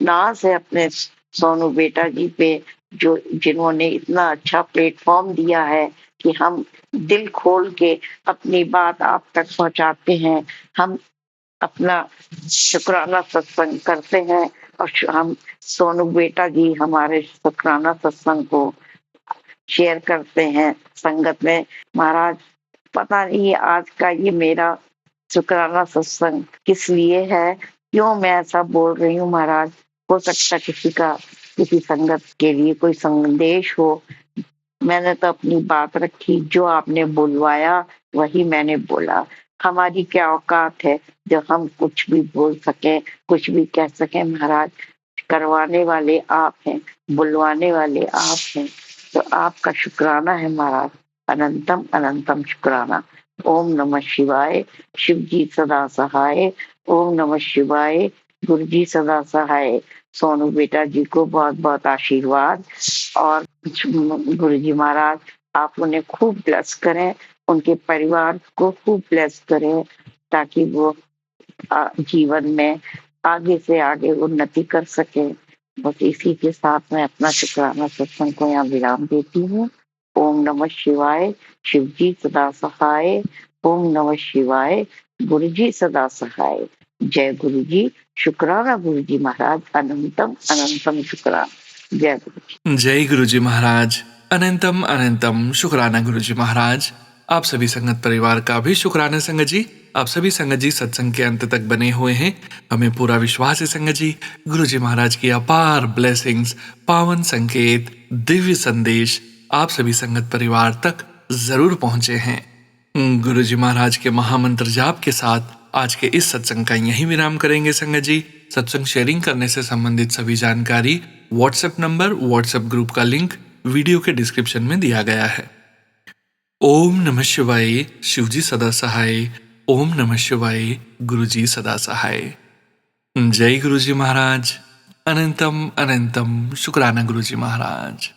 Speaker 11: नाज है अपने सोनू बेटा जी पे, जो जिन्होंने इतना अच्छा प्लेटफॉर्म दिया है कि हम दिल खोल के अपनी बात आप तक पहुंचाते हैं। हम अपना शुक्राना सत्संग करते हैं और हम सोनू बेटा जी हमारे शुक्राना सत्संग को शेयर करते हैं संगत में। महाराज पता नहीं आज का ये मेरा शुक्राना सत्संग किस लिए है, क्यों मैं ऐसा बोल रही हूँ महाराज। हो सकता किसी संगत के लिए कोई संदेश हो। मैंने तो अपनी बात रखी, जो आपने बुलवाया वही मैंने बोला। हमारी क्या औकात है जो हम कुछ भी बोल सके, कुछ भी कह सके महाराज। करवाने वाले आप हैं, बुलवाने वाले आप हैं, तो आपका शुक्राना है महाराज, अनंतम अनंतम शुक्राना। ओम नमः शिवाय, शिव जी सदा सहाय। ओम नमः शिवाय, गुरु जी सदा सहाय। सोनू बेटा जी को बहुत बहुत आशीर्वाद। और गुरु जी महाराज आप उन्हें खूब ब्लेस करें, उनके परिवार को खूब ब्लेस करें, ताकि वो जीवन में आगे से आगे उन्नति कर सके। बस इसी के साथ मैं अपना शुक्राना सत्संग को यहाँ विराम देती हूँ। ओम नमः शिवाय, शिव जी सदा सहाय। ओम नमः शिवाय, गुरु जी सदा सहाय। जय गुरु जी, शुक्राना गुरु जी महाराज, अनंतम अनंतम शुक्राना। जय गुरु जी।
Speaker 1: जय गुरु जी महाराज, अनंतम अनंतम शुक्राना गुरु जी महाराज। आप सभी संगत परिवार का भी शुक्राना संगत जी। आप सभी संगत जी सत्संग के अंत तक बने हुए हैं। हमें पूरा विश्वास है संगत जी, गुरु जी महाराज की अपार ब्लेसिंग्स, पावन संकेत, दिव्य संदेश आप सभी संगत परिवार तक जरूर पहुंचे हैं। गुरु जी महाराज के महामंत्र जाप के साथ आज के इस सत्संग का यही विराम करेंगे संगत जी। सत्संग शेयरिंग करने से संबंधित सभी जानकारी, व्हाट्सएप नंबर, व्हाट्सएप ग्रुप का लिंक वीडियो के डिस्क्रिप्शन में दिया गया है। ओम नमः शिवाय, शिव जी सदा सहाय। ओम नमः शिवाय, गुरु जी सदा सहाय। जय गुरु जी महाराज, अनंतम अनंतम शुक्राना गुरु जी महाराज।